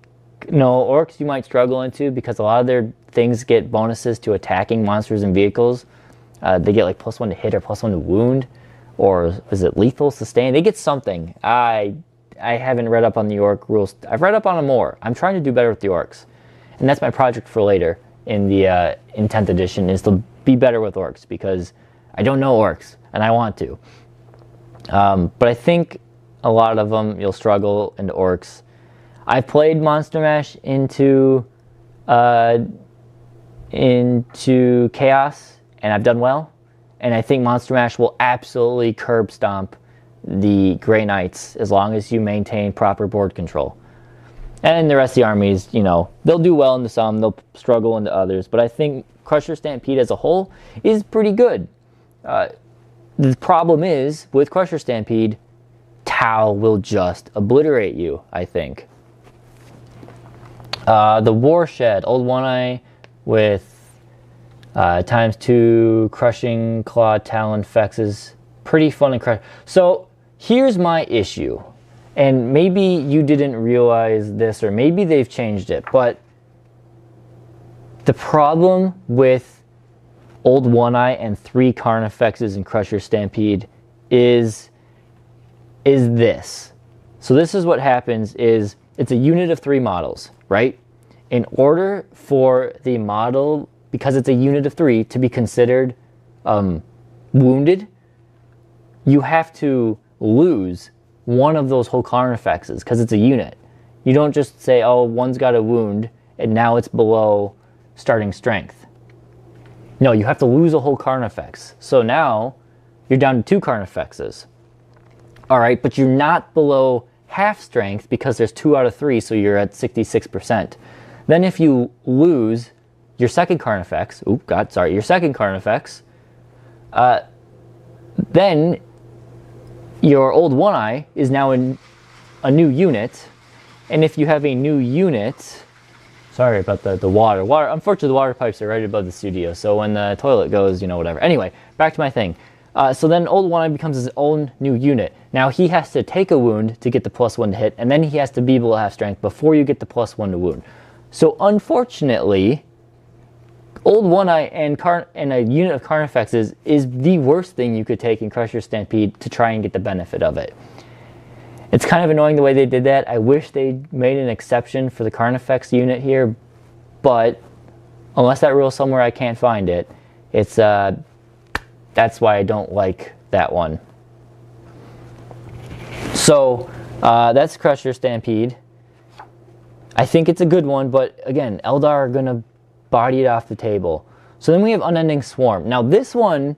No, Orcs you might struggle into because a lot of their things get bonuses to attacking monsters and vehicles. They get like +1 to hit or +1 to wound. Or is it lethal, sustain? They get something. I haven't read up on the Orc rules. I've read up on them more. I'm trying to do better with the Orcs. And that's my project for later in the in 10th edition, is to be better with Orcs, because I don't know Orcs, and I want to. But I think a lot of them you'll struggle into Orcs. I've played Monster Mash into Chaos, and I've done well. And I think Monster Mash will absolutely curb stomp the Grey Knights as long as you maintain proper board control. And the rest of the armies, you know, they'll do well into some, they'll struggle into others. But I think Crusher Stampede as a whole is pretty good. The problem is, with Crusher Stampede, Tau will just obliterate you, I think. The Warshed, Old One-Eye with ×2 Crushing Claw Talonfexes. Pretty fun and crush. So here's my issue. And maybe you didn't realize this, or maybe they've changed it, but the problem with Old One-Eye and 3 Carnifexes and Crusher Stampede is this. So this is what happens is, it's a unit of 3 models, right? In order for the model, because it's a unit of 3, to be considered wounded, you have to lose one of those whole Carnifexes, because it's a unit. You don't just say, oh, one's got a wound, and now it's below starting strength. No, you have to lose a whole Carnifex. So now, you're down to 2 Carnifexes. Alright, but you're not below half strength, because there's 2 out of 3, so you're at 66%. Then if you lose your second Carnifex, your second Carnifex, then your Old One-Eye is now in a new unit, and if you have a new unit, sorry about the water. Unfortunately, the water pipes are right above the studio, so when the toilet goes, you know, whatever. Anyway, back to my thing. So then Old One-Eye becomes his own new unit. Now he has to take a wound to get the +1 to hit, and then he has to be below half strength before you get the +1 to wound. So unfortunately, Old One-Eye and a unit of Carnifexes is the worst thing you could take in Crusher Stampede to try and get the benefit of it. It's kind of annoying the way they did that. I wish they made an exception for the Carnifex unit here, but unless that rule's somewhere I can't find it, it's that's why I don't like that one. So That's Crusher Stampede. I think it's a good one, but again, Eldar are going to body it off the table. So then we have Unending Swarm. Now this one,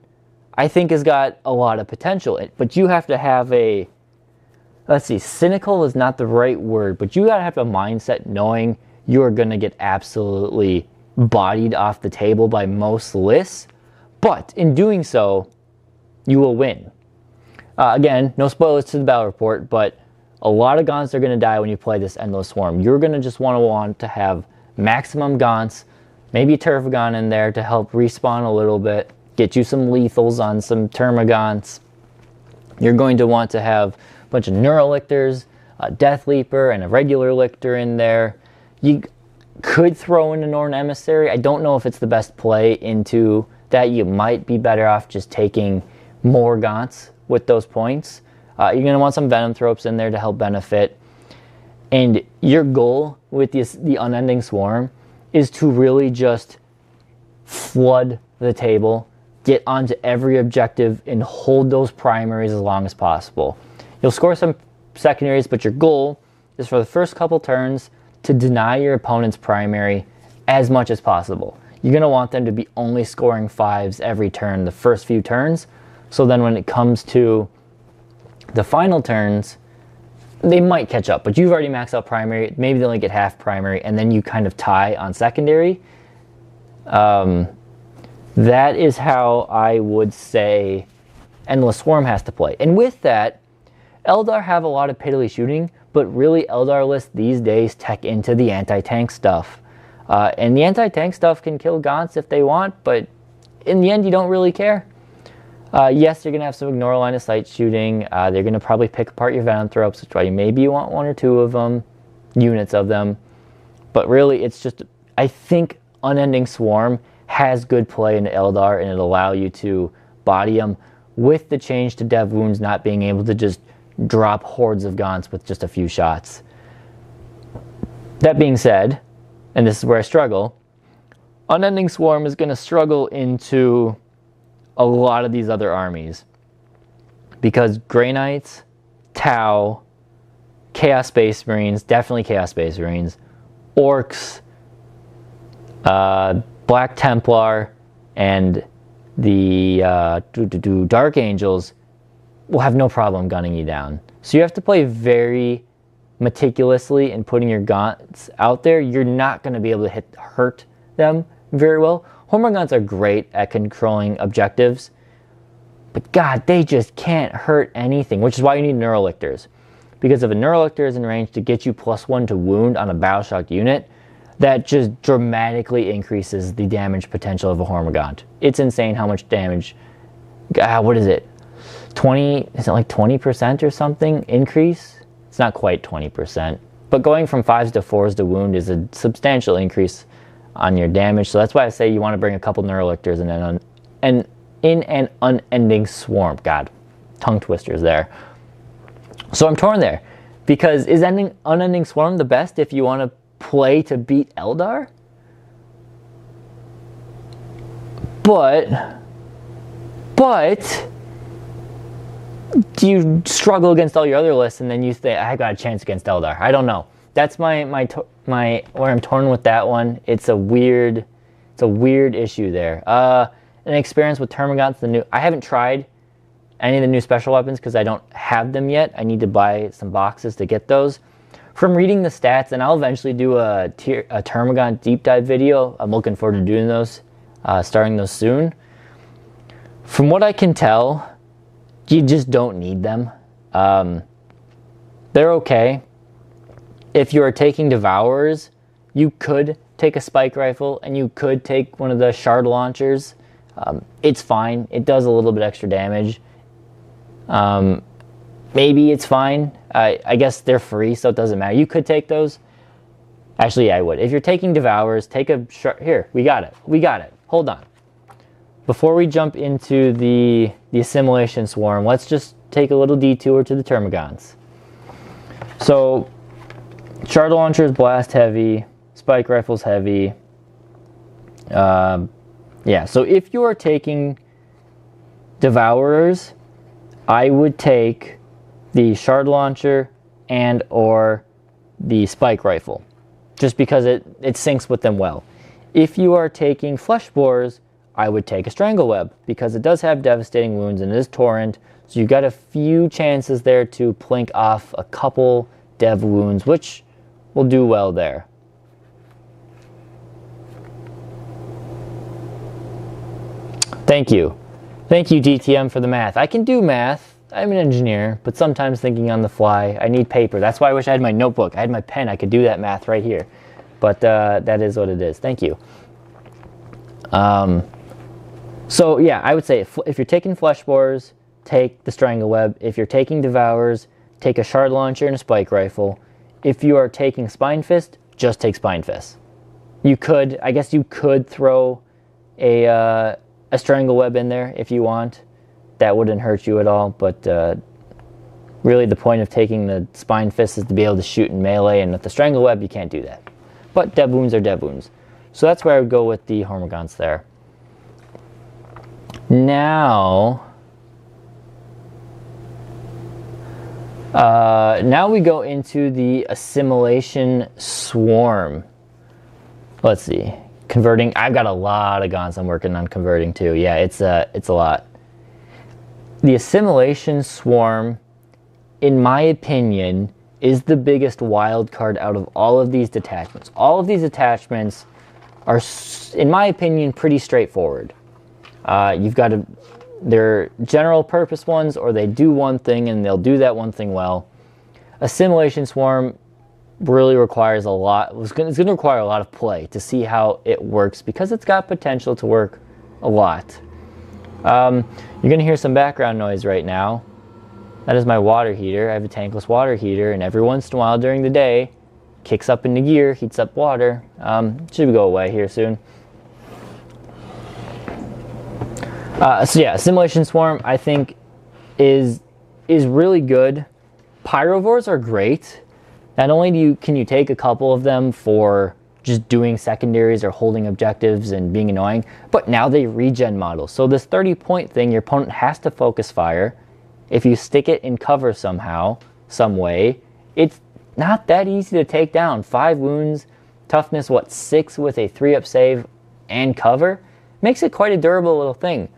I think, has got a lot of potential, but you have to have a, let's see, cynical is not the right word, but you gotta have a mindset knowing you are gonna get absolutely bodied off the table by most lists, but in doing so, you will win. Again, no spoilers to the battle report, but a lot of Gaunts are gonna die when you play this Endless Swarm. You're gonna just want to have maximum Gaunts, maybe a Termagant in there to help respawn a little bit, get you some lethals on some Termagants. You're going to want to have a bunch of Neurolictors, a Death Leaper, and a regular Lictor in there. You could throw in a Norn Emissary. I don't know if it's the best play into that. You might be better off just taking more Gaunts with those points. You're going to want some Venom Thropes in there to help benefit. And your goal with the Unending Swarm is to really just flood the table, get onto every objective, and hold those primaries as long as possible. You'll score some secondaries, but your goal is for the first couple turns to deny your opponent's primary as much as possible. You're going to want them to be only scoring 5s every turn, the first few turns, so then when it comes to the final turns, they might catch up, but you've already maxed out primary, maybe they only get half primary, and then you kind of tie on secondary. That is how I would say Endless Swarm has to play. And with that, Eldar have a lot of piddly shooting, but really Eldar lists these days tech into the anti-tank stuff. And the anti-tank stuff can kill Gaunts if they want, but in the end you don't really care. Yes, you're going to have some ignore line of sight shooting. They're going to probably pick apart your Venom Thropes, which is why maybe you want 1 or 2 of them, units of them. But really, it's just, I think Unending Swarm has good play in Eldar, and it'll allow you to body them with the change to Dev Wounds not being able to just drop hordes of Gaunts with just a few shots. That being said, and this is where I struggle, Unending Swarm is going to struggle into a lot of these other armies because Grey Knights, Tau, Chaos Space Marines, definitely Chaos Space Marines, Orcs, Black Templar, and the Dark Angels will have no problem gunning you down. So you have to play very meticulously in putting your Gaunts out there. You're not going to be able to hurt them very well. Hormagaunts are great at controlling objectives, but God, they just can't hurt anything, which is why you need Neurolictors. Because if a Neurolictor is in range to get you +1 to wound on a battle-shocked unit, that just dramatically increases the damage potential of a Hormagaunt. It's insane how much damage, what is it? 20, is it like 20% or something increase? It's not quite 20%, but going from 5s to 4s to wound is a substantial increase on your damage. So that's why I say you want to bring a couple Neurolictors and in an Unending Swarm. God, tongue twisters there. So I'm torn there, because is Unending Swarm the best if you want to play to beat Eldar? But do you struggle against all your other lists and then you think, I got a chance against Eldar? I don't know. That's my where I'm torn with that one. It's a weird issue there. An experience with Termagants, I haven't tried any of the new special weapons because I don't have them yet. I need to buy some boxes to get those. From reading the stats, and I'll eventually do a Termagant deep dive video. I'm looking forward to doing those, starting those soon. From what I can tell, you just don't need them. They're okay. If you are taking Devourers, you could take a Spike Rifle and you could take one of the Shard Launchers. It's fine. It does a little bit extra damage. Maybe it's fine. I guess they're free, so it doesn't matter. You could take those. Actually, yeah, I would. If you're taking Devourers, take a Shard. Here, we got it. We got it. Hold on. Before we jump into the Assimilation Swarm, let's just take a little detour to the Termagants. So, Shard Launcher is blast heavy, Spike Rifle's heavy. Yeah, so if you are taking Devourers, I would take the Shard Launcher, and or the spike rifle, just because it syncs with them well. If you are taking flesh spores, I would take a Strangleweb because it does have devastating wounds and it is torrent, so you've got a few chances there to plink off a couple dev wounds, which will do well there. Thank you. Thank you, DTM, for the math. I can do math. I'm an engineer, but sometimes thinking on the fly, I need paper. That's why I wish I had my notebook. I had my pen. I could do that math right here. But that is what it is. Thank you. So yeah, I would say if you're taking flesh spores, take the Strangleweb. If you're taking devours, take a shard launcher and a spike rifle. If you are taking spine fist, just take spine fist. You could, I guess you could throw a Strangleweb in there if you want. That wouldn't hurt you at all, but really the point of taking the spine fist is to be able to shoot in melee, and with the Strangleweb you can't do that. But dev wounds are dev wounds. So that's where I would go with the Hormagaunts there. Now we go into the Assimilation Swarm. Let's see. Converting. I've got a lot of gaunts I'm working on converting too. Yeah, it's a lot. The Assimilation Swarm, in my opinion, is the biggest wild card out of all of these detachments. All of these attachments are, in my opinion, pretty straightforward. You've got they're general purpose ones, or they do one thing and they'll do that one thing well. Assimilation Swarm really requires a lot. It's going to require a lot of play to see how it works, because it's got potential to work a lot. You're going to hear some background noise right now. That is my water heater. I have a tankless water heater, and every once in a while during the day, kicks up into gear, heats up water. Should go away here soon. So yeah, Assimilation Swarm I think is really good. Pyrovores are great. Not only can you take a couple of them for just doing secondaries or holding objectives and being annoying, but now they regen models. So this 30-point thing, your opponent has to focus fire. If you stick it in cover somehow, some way, it's not that easy to take down. 5 wounds, toughness, 6 with a 3-up save and cover? Makes it quite a durable little thing.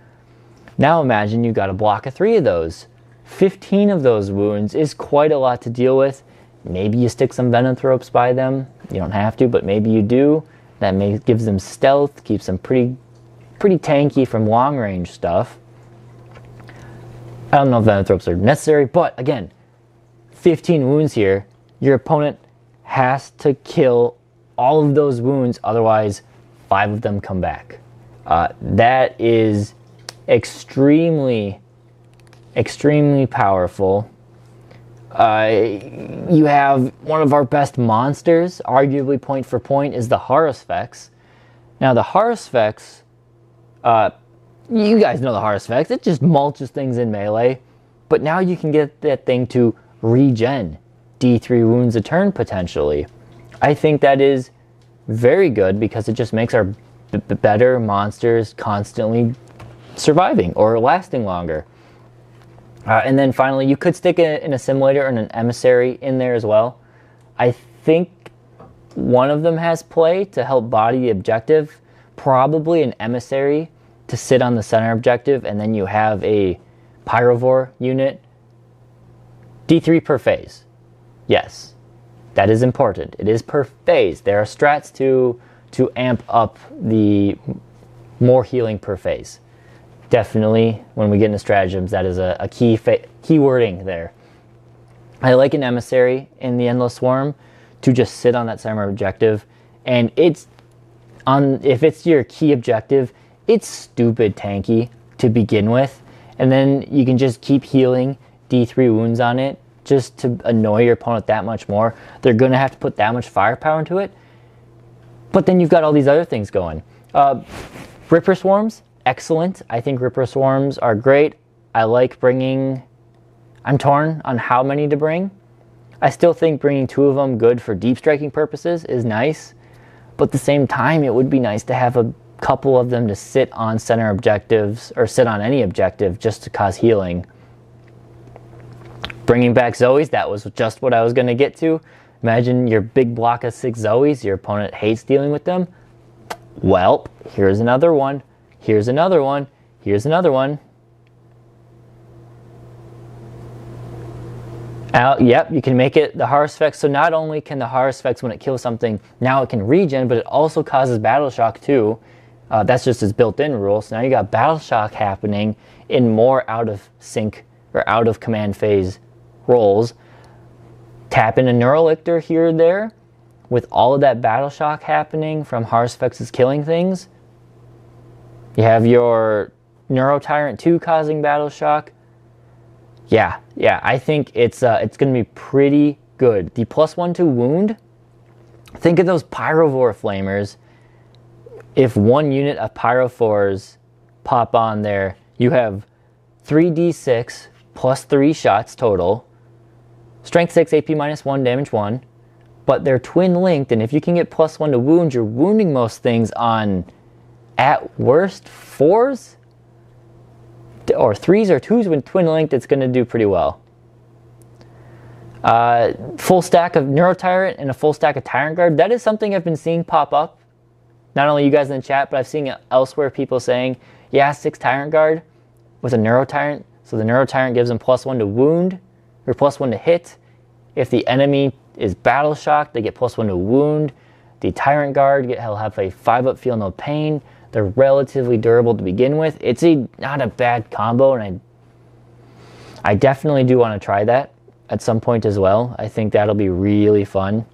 Now imagine you got a block of 3 of those. 15 of those wounds is quite a lot to deal with. Maybe you stick some Venanthropes by them. You don't have to, but maybe you do. That gives them stealth, keeps them pretty tanky from long range stuff. I don't know if Venanthropes are necessary, but again, 15 wounds here. Your opponent has to kill all of those wounds, otherwise 5 of them come back. That is extremely powerful. You have one of our best monsters, arguably point for point, is the Carnifex. Now the Carnifex, you guys know the Carnifex, it just mulches things in melee, but now you can get that thing to regen D3 wounds a turn potentially. I think that is very good because it just makes our better monsters constantly surviving or lasting longer. And then finally, you could stick an Assimilator and an Emissary in there as well. I think one of them has play to help body the objective. Probably an Emissary to sit on the center objective, and then you have a Pyrovore unit. D3 per phase. Yes, that is important. It is per phase. There are strats to amp up the more healing per phase. Definitely, when we get into stratagems, that is a key wording there. I like an Emissary in the Endless Swarm to just sit on that center objective, and if it's your key objective, it's stupid tanky to begin with, and then you can just keep healing D3 wounds on it just to annoy your opponent that much more. They're going to have to put that much firepower into it, but then you've got all these other things going. Ripper Swarms, excellent. I think Ripper Swarms are great. I like bringing... I'm torn on how many to bring. I still think bringing 2 of them good for deep striking purposes is nice, but at the same time it would be nice to have a couple of them to sit on center objectives or sit on any objective just to cause healing. Bringing back Zoes, that was just what I was going to get to. Imagine your big block of 6 Zoes, your opponent hates dealing with them. Well, here's another one. Here's another one. Here's another one. Yep, you can make it the Carnifex. So not only can the Carnifex, when it kills something, now it can regen, but it also causes battle shock too. That's just its built-in rule. So now you got battle shock happening in more out of sync or out of command phase rolls. Tap in a Neurolictor here or there. With all of that battle shock happening from Carnifexes killing things. You have your Neurotyrant 2 causing battle shock. Yeah, I think it's going to be pretty good. The +1 to wound, think of those Pyrovore Flamers. If one unit of Pyrophores pop on there, you have 3d6 plus 3 shots total. Strength 6, AP -1, damage 1. But they're twin linked, and if you can get +1 to wound, you're wounding most things on, at worst, 4s? Or 3s or 2s. When twin linked, it's going to do pretty well. Full stack of Neurotyrant and a full stack of Tyrant Guard. That is something I've been seeing pop up. Not only you guys in the chat, but I've seen it elsewhere, people saying, yeah, 6 Tyrant Guard with a Neurotyrant. So the Neurotyrant gives them +1 to wound, or +1 to hit. If the enemy is battle shocked, they get +1 to wound. The Tyrant Guard, he'll have a 5-up feel no pain. They're relatively durable to begin with. It's not a bad combo, and I definitely do want to try that at some point as well. I think that'll be really fun.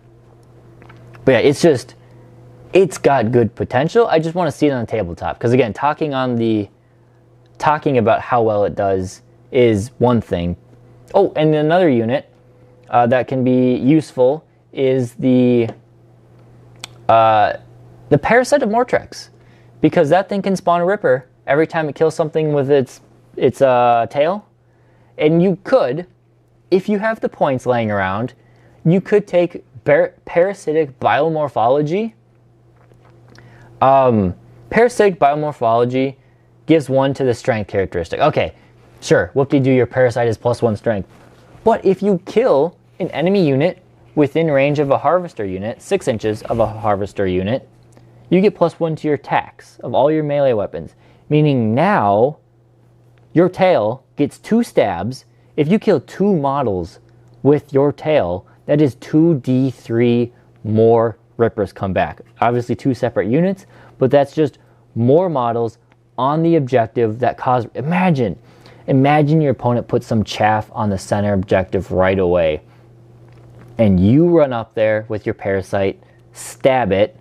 But yeah, it's got good potential. I just want to see it on the tabletop. Because again, talking about how well it does is one thing. Oh, and another unit that can be useful is the Parasite of Mortrex. Because that thing can spawn a Ripper every time it kills something with its tail. And you could, if you have the points laying around, you could take Parasitic Biomorphology. Parasitic Biomorphology gives 1 to the strength characteristic. Okay, sure, whoop-de-doo, your Parasite is +1 strength. But if you kill an enemy unit within range of a Harvester unit, 6 inches of a Harvester unit, you get +1 to your attacks of all your melee weapons. Meaning now, your tail gets 2 stabs. If you kill 2 models with your tail, that is 2d3 more Rippers come back. Obviously 2 separate units, but that's just more models on the objective that cause... Imagine your opponent puts some chaff on the center objective right away. And you run up there with your Parasite, stab it,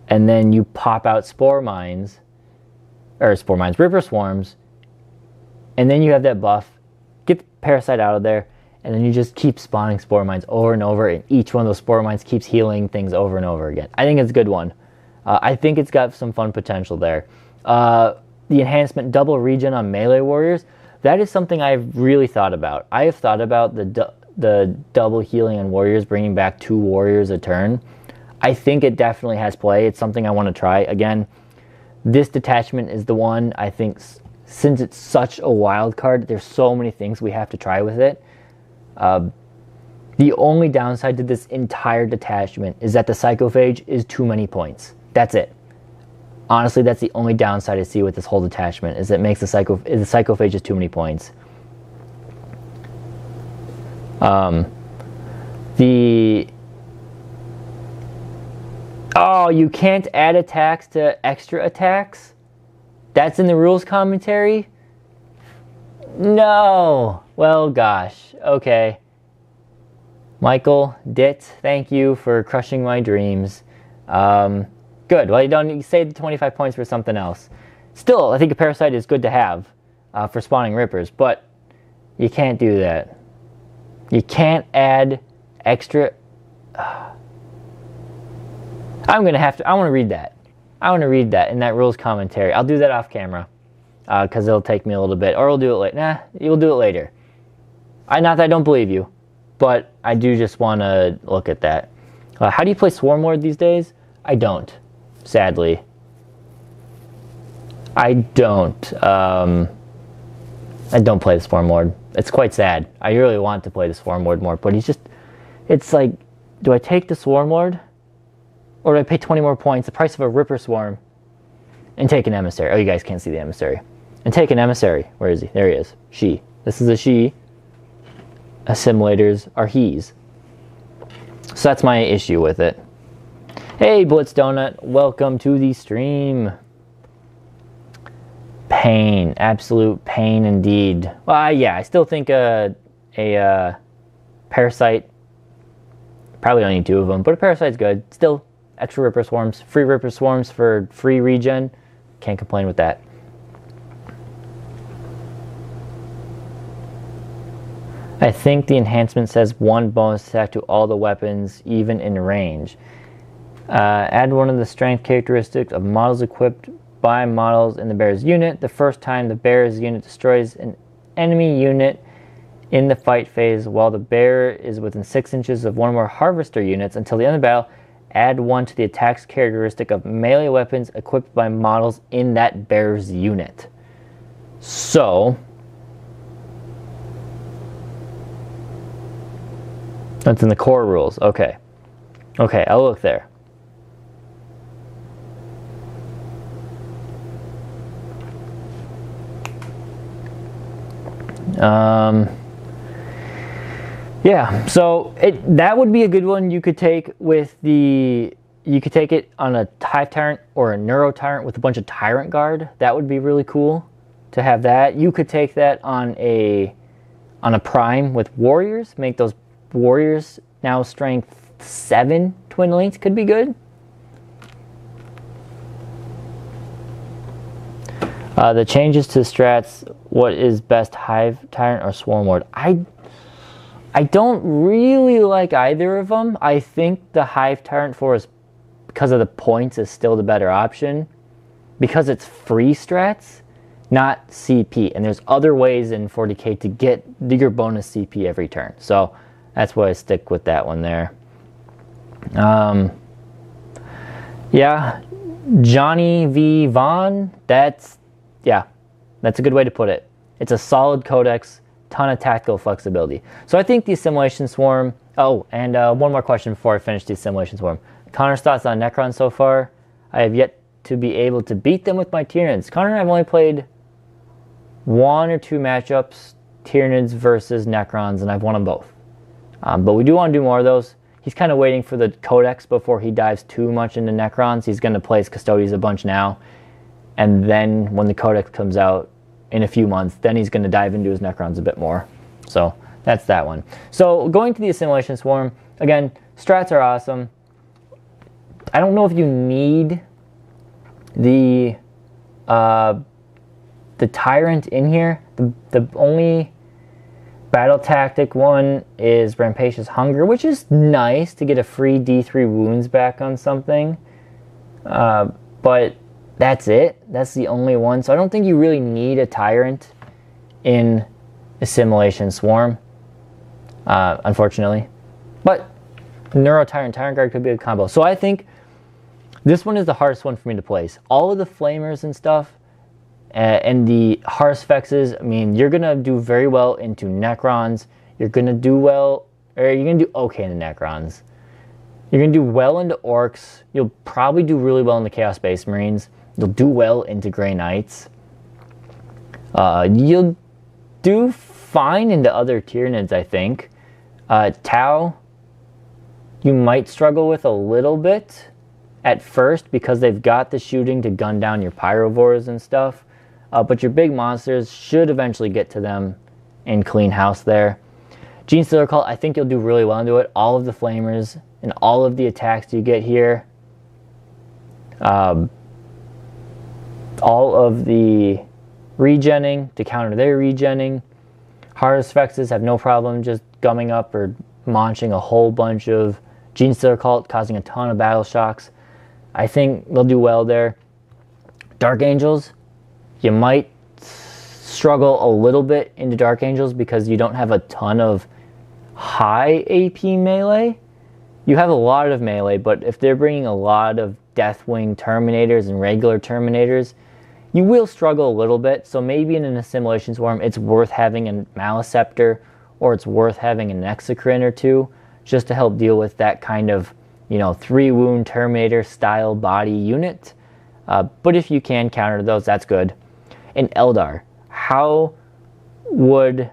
and then you pop out Ripper Swarms, and then you have that buff, get the Parasite out of there, and then you just keep spawning Spore Mines over and over, and each one of those Spore Mines keeps healing things over and over again. I think it's a good one. I think it's got some fun potential there. The enhancement double regen on melee warriors, that is something I've really thought about. I have thought about the double healing on warriors, bringing back 2 warriors a turn. I think it definitely has play. It's something I want to try. Again, this detachment is the one, I think, since it's such a wild card, there's so many things we have to try with it. The only downside to this entire detachment is that the Psychophage is too many points. That's it. Honestly, that's the only downside I see with this whole detachment, is it makes the Psychophage is too many points. Oh, you can't add attacks to extra attacks? That's in the rules commentary? No. Well, gosh. Okay. Michael, Dit, thank you for crushing my dreams. Good. Well, you save the 25 points for something else. Still, I think a Parasite is good to have for spawning Rippers, but you can't do that. You can't add extra... I want to read that. I want to read that in that rules commentary. I'll do that off camera because it'll take me a little bit, or we'll do it later. Nah, you'll do it later. Not that I don't believe you, but I do just want to look at that. How do you play Swarmlord these days? I don't, sadly. I don't. I don't play the Swarmlord. It's quite sad. I really want to play the Swarmlord more, but he's just... It's like, do I take the Swarmlord? Or do I pay 20 more points, the price of a Ripper Swarm, and take an Emissary? Oh, you guys can't see the Emissary. And take an Emissary. Where is he? There he is. She. This is a she. Assimilators are he's. So that's my issue with it. Hey, Blitz Donut. Welcome to the stream. Pain. Absolute pain indeed. Well, yeah, I still think a Parasite... Probably don't need 2 of them, but a Parasite's good. Still, extra Ripper Swarms. Free Ripper Swarms for free regen. Can't complain with that. I think the enhancement says 1 bonus attack to all the weapons, even in range. Add one of the strength characteristics of models equipped by models in the bear's unit. The first time the bear's unit destroys an enemy unit in the fight phase while the bear is within 6 inches of one or more harvester units until the end of the battle, add 1 to the attack's characteristic of melee weapons equipped by models in that bear's unit. So... that's in the core rules. Okay. Okay, I'll look there. Yeah, so that would be a good one you could take with the... You could take it on a Hive Tyrant or a Neuro Tyrant with a bunch of Tyrant Guard. That would be really cool to have that. You could take that on a Prime with Warriors. Make those Warriors now strength 7 Twin Links could be good. The changes to strats, what is best, Hive Tyrant or Swarmlord? I don't really like either of them. I think the Hive Tyrant for us, because of the points, is still the better option. Because it's free strats, not CP. And there's other ways in 40k to get your bonus CP every turn. So that's why I stick with that one there. Yeah, Johnny V. Vaughn, that's a good way to put it. It's a solid codex, ton of tactical flexibility. So I think the Assimilation Swarm... Oh, and one more question before I finish the Assimilation Swarm. Connor's thoughts on Necron so far? I have yet to be able to beat them with my Tyranids. Connor and I have only played 1 or 2 matchups, Tyranids versus Necrons, and I've won them both. But we do want to do more of those. He's kind of waiting for the Codex before he dives too much into Necrons. He's going to play his Custodians a bunch now. And then when the Codex comes out in a few months, then he's going to dive into his Necrons a bit more. So that's that one. So going to the Assimilation Swarm, again, strats are awesome. I don't know if you need the Tyrant in here. The only battle tactic one is Rampacious Hunger, which is nice to get a free D3 wounds back on something. But that's it. That's the only one. So I don't think you really need a Tyrant in Assimilation Swarm, unfortunately. But Neuro Tyrant Guard could be a combo. So I think this one is the hardest one for me to place. All of the Flamers and stuff, and the Carnifexes, I mean, you're going to do very well into Necrons. You're going to do well, or you're going to do okay in the Necrons. You're going to do well into Orcs. You'll probably do really well in the Chaos Space Marines. You'll do well into Grey Knights. You'll do fine into other Tyranids, I think. Tau, you might struggle with a little bit at first because they've got the shooting to gun down your Pyrovores and stuff. But your big monsters should eventually get to them and clean house there. Gene Stealer Cult, I think you'll do really well into it. All of the Flamers and all of the attacks you get here. All of the regenning to counter their regenning. Carnifexes have no problem just gumming up or launching a whole bunch of Gene Stealer Cult, causing a ton of battle shocks. I think they'll do well there. Dark Angels, you might struggle a little bit into Dark Angels because you don't have a ton of high AP melee. You have a lot of melee, but if they're bringing a lot of Deathwing Terminators and regular Terminators, You will struggle a little bit, so maybe in an Assimilation Swarm, it's worth having a Maleceptor, or it's worth having a Toxocrine or two, just to help deal with that kind of, 3-wound Terminator style body unit. But if you can counter those, that's good. And Eldar, how would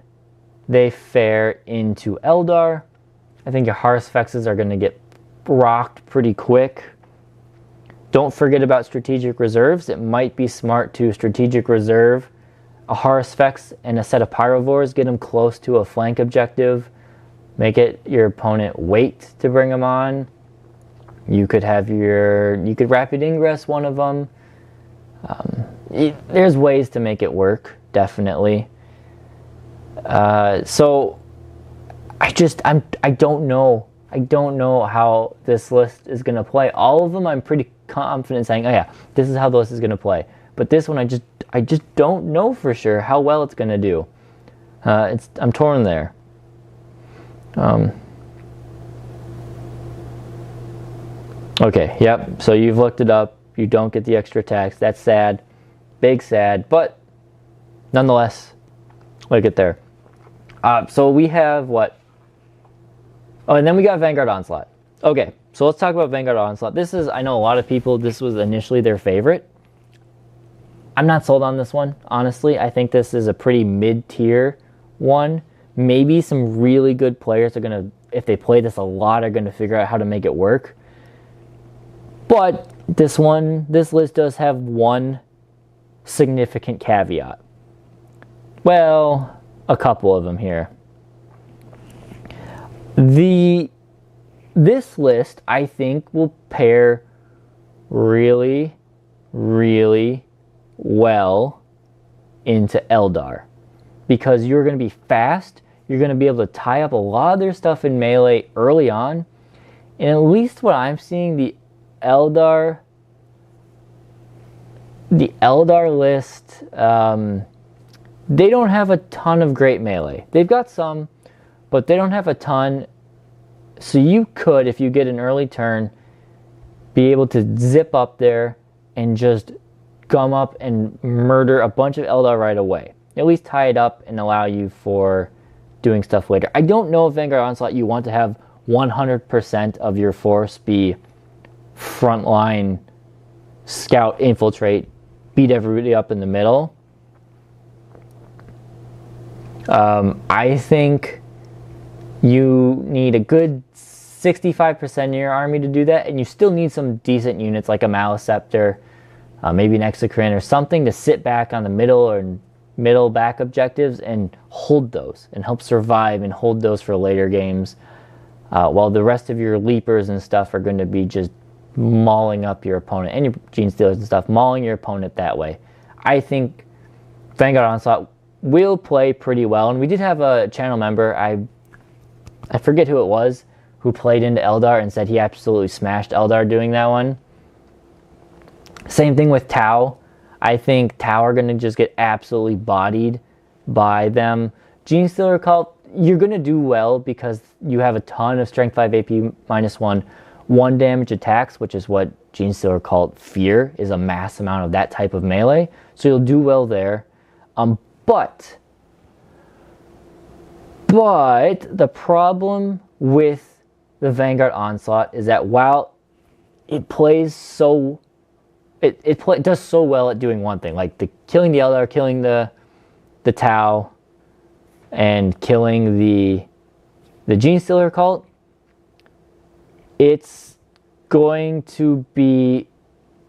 they fare into Eldar? I think your Carnifexes are going to get rocked pretty quick. Don't forget about strategic reserves. It might be smart to strategic reserve a Carnifex and a set of Pyrovores, get them close to a flank objective, make it your opponent wait to bring them on. You could rapid ingress one of them. There's ways to make it work, definitely. So I don't know. I don't know how this list is going to play. All of them I'm pretty confident saying, oh yeah, this is how the list is going to play. But this one I just don't know for sure how well it's going to do. I'm torn there. Okay, yep, so you've looked it up. You don't get the extra text. That's sad. Big sad, but nonetheless, look at there. So we have what? Oh, and then we got Vanguard Onslaught. Okay, so let's talk about Vanguard Onslaught. This is, I know a lot of people, this was initially their favorite. I'm not sold on this one, honestly. I think this is a pretty mid-tier one. Maybe some really good players are going to, if they play this a lot, are going to figure out how to make it work. But this list does have one significant caveat. Well, a couple of them here. This list, I think, will pair really, really well into Eldar. Because you're going to be fast, you're going to be able to tie up a lot of their stuff in melee early on. And at least what I'm seeing, the Eldar list, they don't have a ton of great melee. They've got some, but they don't have a ton. So you could, if you get an early turn, be able to zip up there and just gum up and murder a bunch of Eldar right away. At least tie it up and allow you for doing stuff later. I don't know if Vanguard Onslaught you want to have 100% of your force be frontline, scout, infiltrate, beat everybody up in the middle. I think you need a good 65% of your army to do that, and you still need some decent units like a Maleceptor, maybe an Toxocrine or something to sit back on the middle back objectives and hold those and help survive and hold those for later games, while the rest of your leapers and stuff are going to be just mauling up your opponent, and your Gene Stealers and stuff, mauling your opponent that way. I think Vanguard Onslaught will play pretty well, and we did have a channel member, I forget who it was, who played into Eldar and said he absolutely smashed Eldar doing that one. Same thing with Tau. I think Tau are going to just get absolutely bodied by them. Gene Stealer Cult, you're going to do well because you have a ton of Strength 5 AP -1, 1 damage attacks, which is what Gene Stealer Cult fear, is a mass amount of that type of melee. So you'll do well there. But the problem with the Vanguard Onslaught is that while it plays so, it does so well at doing one thing, like killing the Eldar, killing the Tau, and killing the Gene Stealer Cult, it's going to be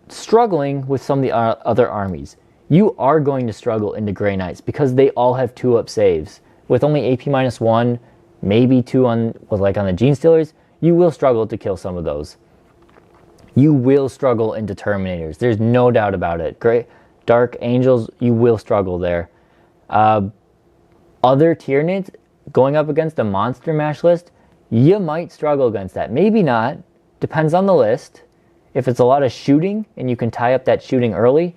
struggling with some of the other armies. You are going to struggle into Grey Knights because they all have 2-up saves. With only AP -1, maybe 2 on the Gene Stealers, you will struggle to kill some of those. You will struggle into Terminators. There's no doubt about it. Dark Angels, you will struggle there. Other Tyranids, going up against a Monster Mash list, you might struggle against that. Maybe not. Depends on the list. If it's a lot of shooting and you can tie up that shooting early,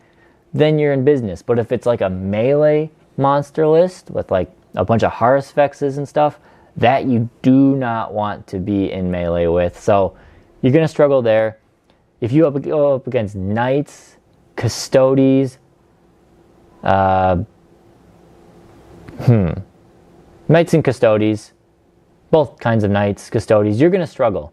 then you're in business. But if it's like a melee monster list with like a bunch of Carnifexes and stuff, that you do not want to be in melee with. So you're going to struggle there. If you go up against Knights, Custodes, Knights and Custodes, both kinds of Knights, Custodes, you're going to struggle.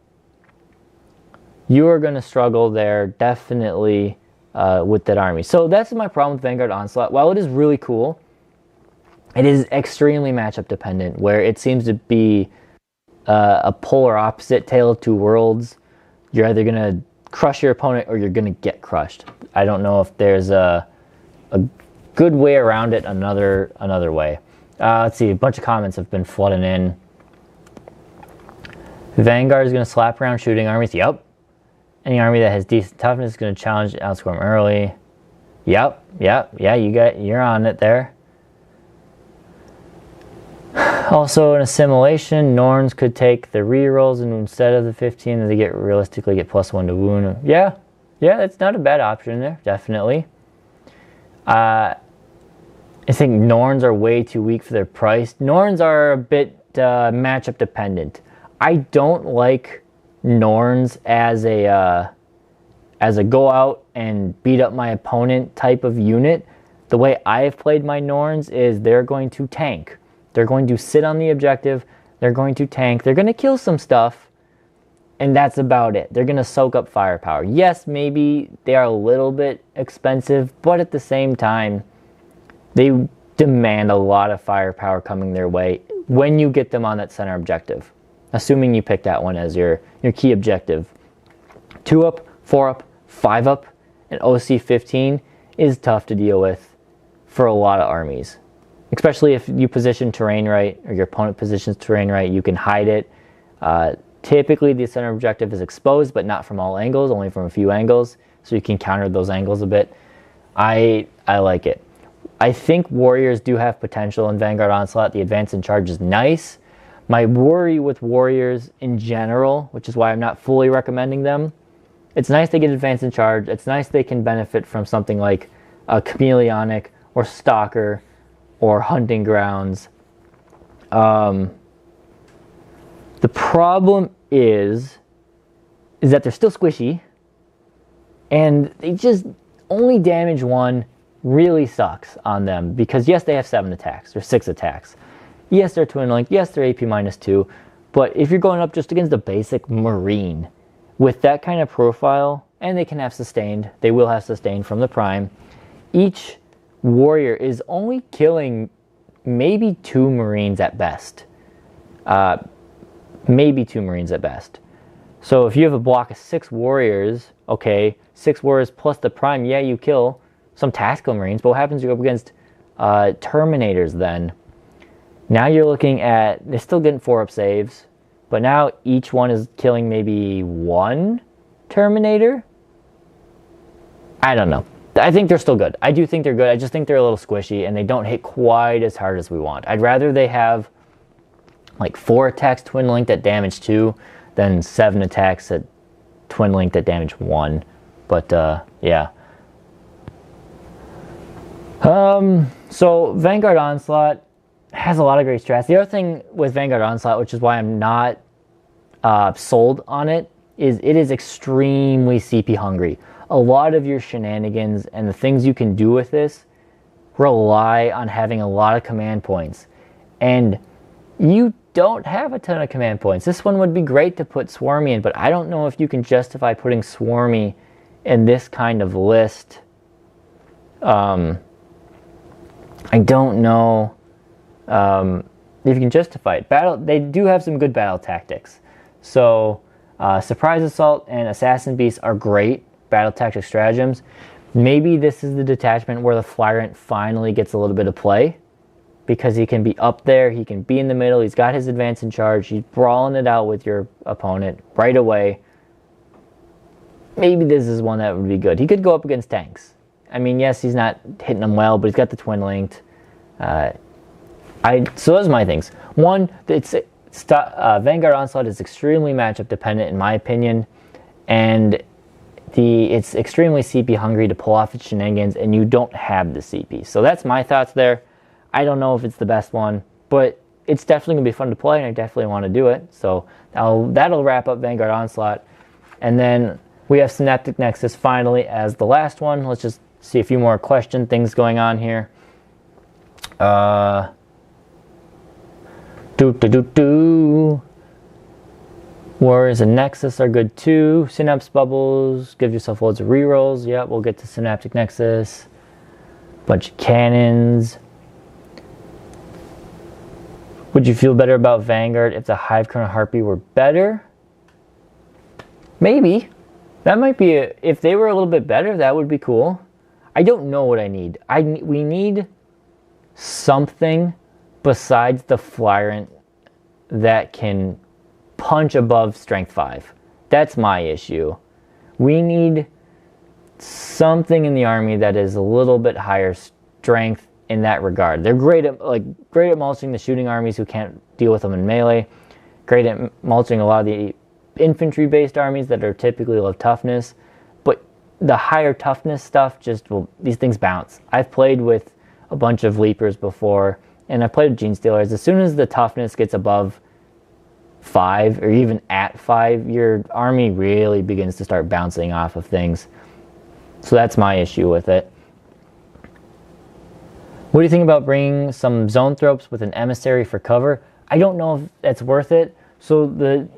You are going to struggle there, definitely, with that army. So that's my problem with Vanguard Onslaught. While it is really cool, it is extremely matchup dependent, where it seems to be a polar opposite, tale of two worlds. You're either going to crush your opponent or you're going to get crushed. I don't know if there's a good way around it, another way. Let's see, a bunch of comments have been flooding in. Vanguard is going to slap around shooting armies. Yep. Any army that has decent toughness is going to challenge and outscore them early. Yep. Yeah, you're on it there. Also, in Assimilation, Norns could take the rerolls, and instead of the 15, they realistically get +1 to wound. Yeah, that's not a bad option there, definitely. I think Norns are way too weak for their price. Norns are a bit matchup dependent. I don't like Norns as a go out and beat up my opponent type of unit. The way I've played my Norns is they're going to tank. They're going to sit on the objective. They're going to tank. They're going to kill some stuff. And that's about it. They're going to soak up firepower. Yes, maybe they are a little bit expensive, but at the same time, they demand a lot of firepower coming their way when you get them on that center objective. Assuming you pick that one as your key objective. 2 up, 4 up, 5 up, and OC 15 is tough to deal with for a lot of armies. Especially if you position terrain right, or your opponent positions terrain right, you can hide it. Typically, the center objective is exposed, but not from all angles, only from a few angles, so you can counter those angles a bit. I like it. I think Warriors do have potential in Vanguard Onslaught. The advance in charge is nice. My worry with Warriors in general, which is why I'm not fully recommending them, it's nice they get advance in charge. It's nice they can benefit from something like a Chameleonic or Stalker or Hunting Grounds. The problem is that they're still squishy, and they just only damage 1 really sucks on them, because yes, they have 7 attacks or 6 attacks. Yes, they're twin link. Yes, they're AP -2. But if you're going up just against a basic Marine with that kind of profile, and they can have sustained, they will have sustained from the prime, each Warrior is only killing maybe 2 Marines at best. Maybe 2 Marines at best. So if you have a block of 6 Warriors, okay, 6 Warriors plus the prime, yeah, you kill some tactical Marines, but what happens if you go up against Terminators then? Now you're looking at, they're still getting 4-up saves, but now each one is killing maybe 1 Terminator? I don't know. I think they're still good. I do think they're good. I just think they're a little squishy, and they don't hit quite as hard as we want. I'd rather they have like 4 attacks twin linked at damage 2 than 7 attacks at twin linked at damage 1. But yeah. So Vanguard Onslaught has a lot of great strats. The other thing with Vanguard Onslaught, which is why I'm not sold on it, is it is extremely CP hungry. A lot of your shenanigans and the things you can do with this rely on having a lot of command points. And you don't have a ton of command points. This one would be great to put Swarmy in, but I don't know if you can justify putting Swarmy in this kind of list. I don't know if you can justify it. They do have some good battle tactics. So Surprise Assault and Assassin Beast are great battle tactic stratagems. Maybe this is the detachment where the Flyrant finally gets a little bit of play, because he can be up there, he can be in the middle, he's got his advance in charge, he's brawling it out with your opponent right away. Maybe this is one that would be good. He could go up against tanks. I mean, yes, he's not hitting them well, but he's got the twin linked. So those are my things. One, Vanguard Onslaught is extremely matchup dependent in my opinion, and it's extremely CP hungry to pull off its shenanigans, and you don't have the CP. So that's my thoughts there. I don't know if it's the best one, but it's definitely going to be fun to play, and I definitely want to do it. So that'll wrap up Vanguard Onslaught. And then we have Synaptic Nexus finally as the last one. Let's just see a few more question things going on here. Warriors and Nexus are good too. Synapse Bubbles, give yourself loads of rerolls. Yep, we'll get to Synaptic Nexus. Bunch of cannons. Would you feel better about Vanguard if the Hive Crown Harpy were better? Maybe. That might be if they were a little bit better, that would be cool. I don't know what I need. We need something besides the Flyrant that can punch above strength 5. That's my issue. We need something in the army that is a little bit higher strength in that regard. They're great at mulching the shooting armies who can't deal with them in melee. Great at mulching a lot of the infantry based armies that are typically low toughness. But the higher toughness stuff these things bounce. I've played with a bunch of leapers before, and I've played with Gene Stealers. As soon as the toughness gets above 5 or even at 5, your army really begins to start bouncing off of things. So that's my issue with it. What do you think about bringing some zone tropes with an emissary for cover? I don't know if that's worth it. So the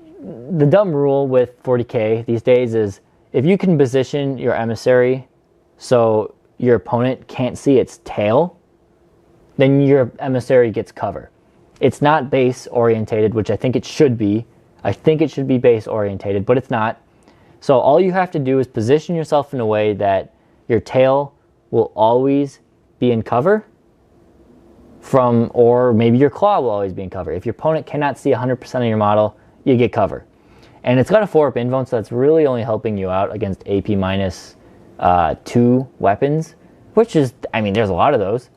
dumb rule with 40k these days is if you can position your emissary so your opponent can't see its tail, then your emissary gets cover. It's not base orientated, which I think it should be. I think it should be base orientated, but it's not. So all you have to do is position yourself in a way that your tail will always be in cover or maybe your claw will always be in cover. If your opponent cannot see 100% of your model, you get cover. And it's got a 4-up invuln, so that's really only helping you out against AP minus 2 weapons, which is, I mean, there's a lot of those.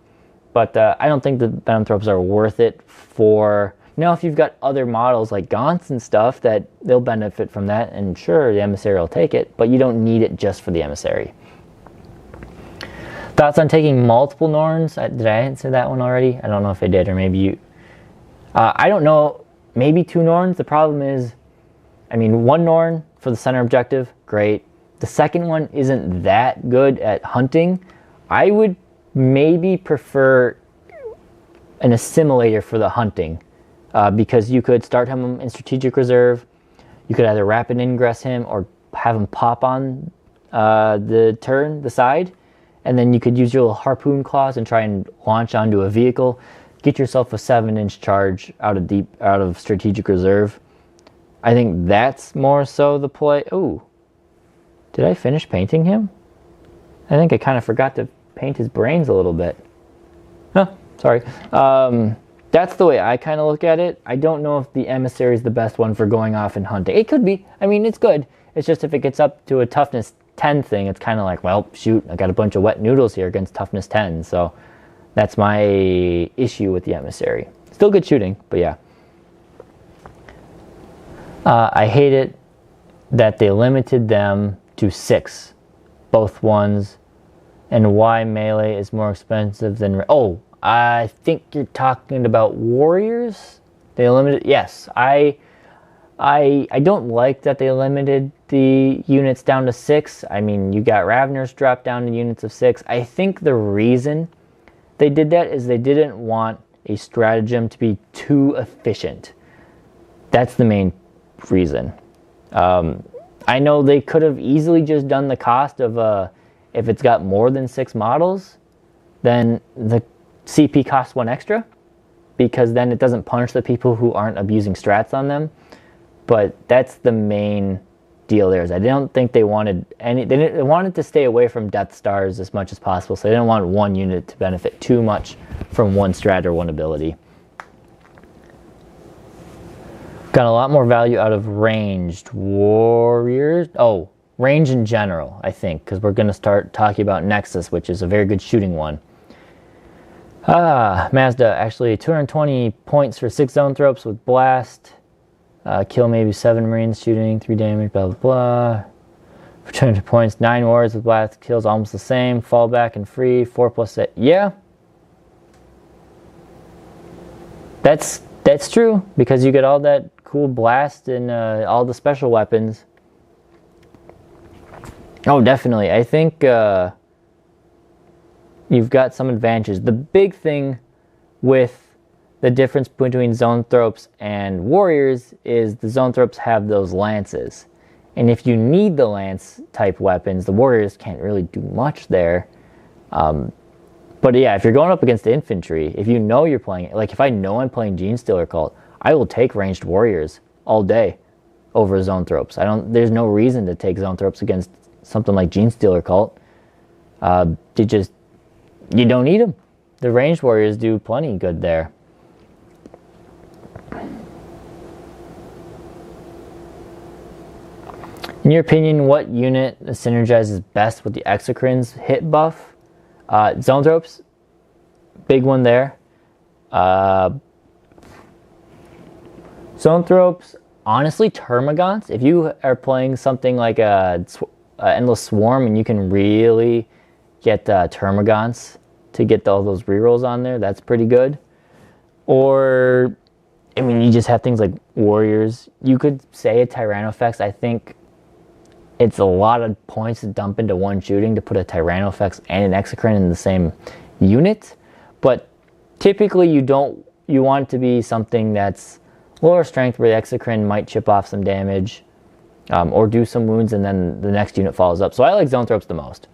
But I don't think the Venomthropes are worth it for... Now, if you've got other models like Gaunts and stuff, that they'll benefit from that, and sure, the Emissary will take it, but you don't need it just for the Emissary. Thoughts on taking multiple Norns? Did I answer that one already? I don't know if I did, or maybe you... I don't know. Maybe 2 Norns. The problem is, I mean, 1 Norn for the center objective, great. The second one isn't that good at hunting. I would maybe prefer an assimilator for the hunting, because you could start him in strategic reserve. You could either rapid ingress him or have him pop on the side, and then you could use your little harpoon claws and try and launch onto a vehicle. Get yourself a 7-inch charge out of strategic reserve. I think that's more so the play. Oh, did I finish painting him? I think I kind of forgot to paint his brains a little bit. Oh, sorry. That's the way I kind of look at it. I don't know if the Emissary is the best one for going off and hunting. It could be. I mean, it's good. It's just if it gets up to a toughness 10 thing, it's kind of like, well, shoot, I got a bunch of wet noodles here against toughness 10. So that's my issue with the Emissary. Still good shooting, but yeah. I hate it that they limited them to 6, both ones, and why melee is more expensive than... Oh, I think you're talking about warriors? They limited... Yes, I don't like that they limited the units down to 6. I mean, you got Raveners dropped down to units of 6. I think the reason they did that is they didn't want a stratagem to be too efficient. That's the main reason. I know they could have easily just done the cost of if it's got more than 6 models, then the CP costs 1 extra, because then it doesn't punish the people who aren't abusing strats on them. But that's the main deal there. Is I don't think they wanted they wanted to stay away from Death Stars as much as possible, so they didn't want one unit to benefit too much from one strat or one ability. Got a lot more value out of ranged warriors. Oh, range in general, I think, because we're going to start talking about Nexus, which is a very good shooting one. Mazda, actually 220 points for 6 zone thropes with blast. Kill maybe 7 marines shooting, 3 damage, blah, blah, blah. For 200 points, 9 warriors with blast kills almost the same. Fall back and free, 4+8. Yeah. That's true, because you get all that cool blast and all the special weapons. Oh, definitely. I think you've got some advantages. The big thing with the difference between Zoanthropes and Warriors is the Zoanthropes have those lances. And if you need the lance type weapons, the Warriors can't really do much there. But yeah, if you're going up against infantry, if you know you're playing, like if I know I'm playing Genestealer Cult, I will take ranged Warriors all day over Zoanthropes. There's no reason to take Zoanthropes against something like Genestealer Cult. You don't need them. The ranged Warriors do plenty good there. In your opinion, what unit synergizes best with the Exocrine's hit buff? Zoanthropes, big one there. Zoanthropes, honestly, Termagants. If you are playing something like a Endless Swarm and you can really get Termagants to get all those rerolls on there, that's pretty good. Or, I mean, you just have things like Warriors. You could say a Tyrannofex. I think it's a lot of points to dump into one shooting to put a Tyrannofex and an Exocrine in the same unit. But typically you want it to be something that's lower strength where the Exocrine might chip off some damage or do some wounds and then the next unit follows up. So I like Zoanthropes the most.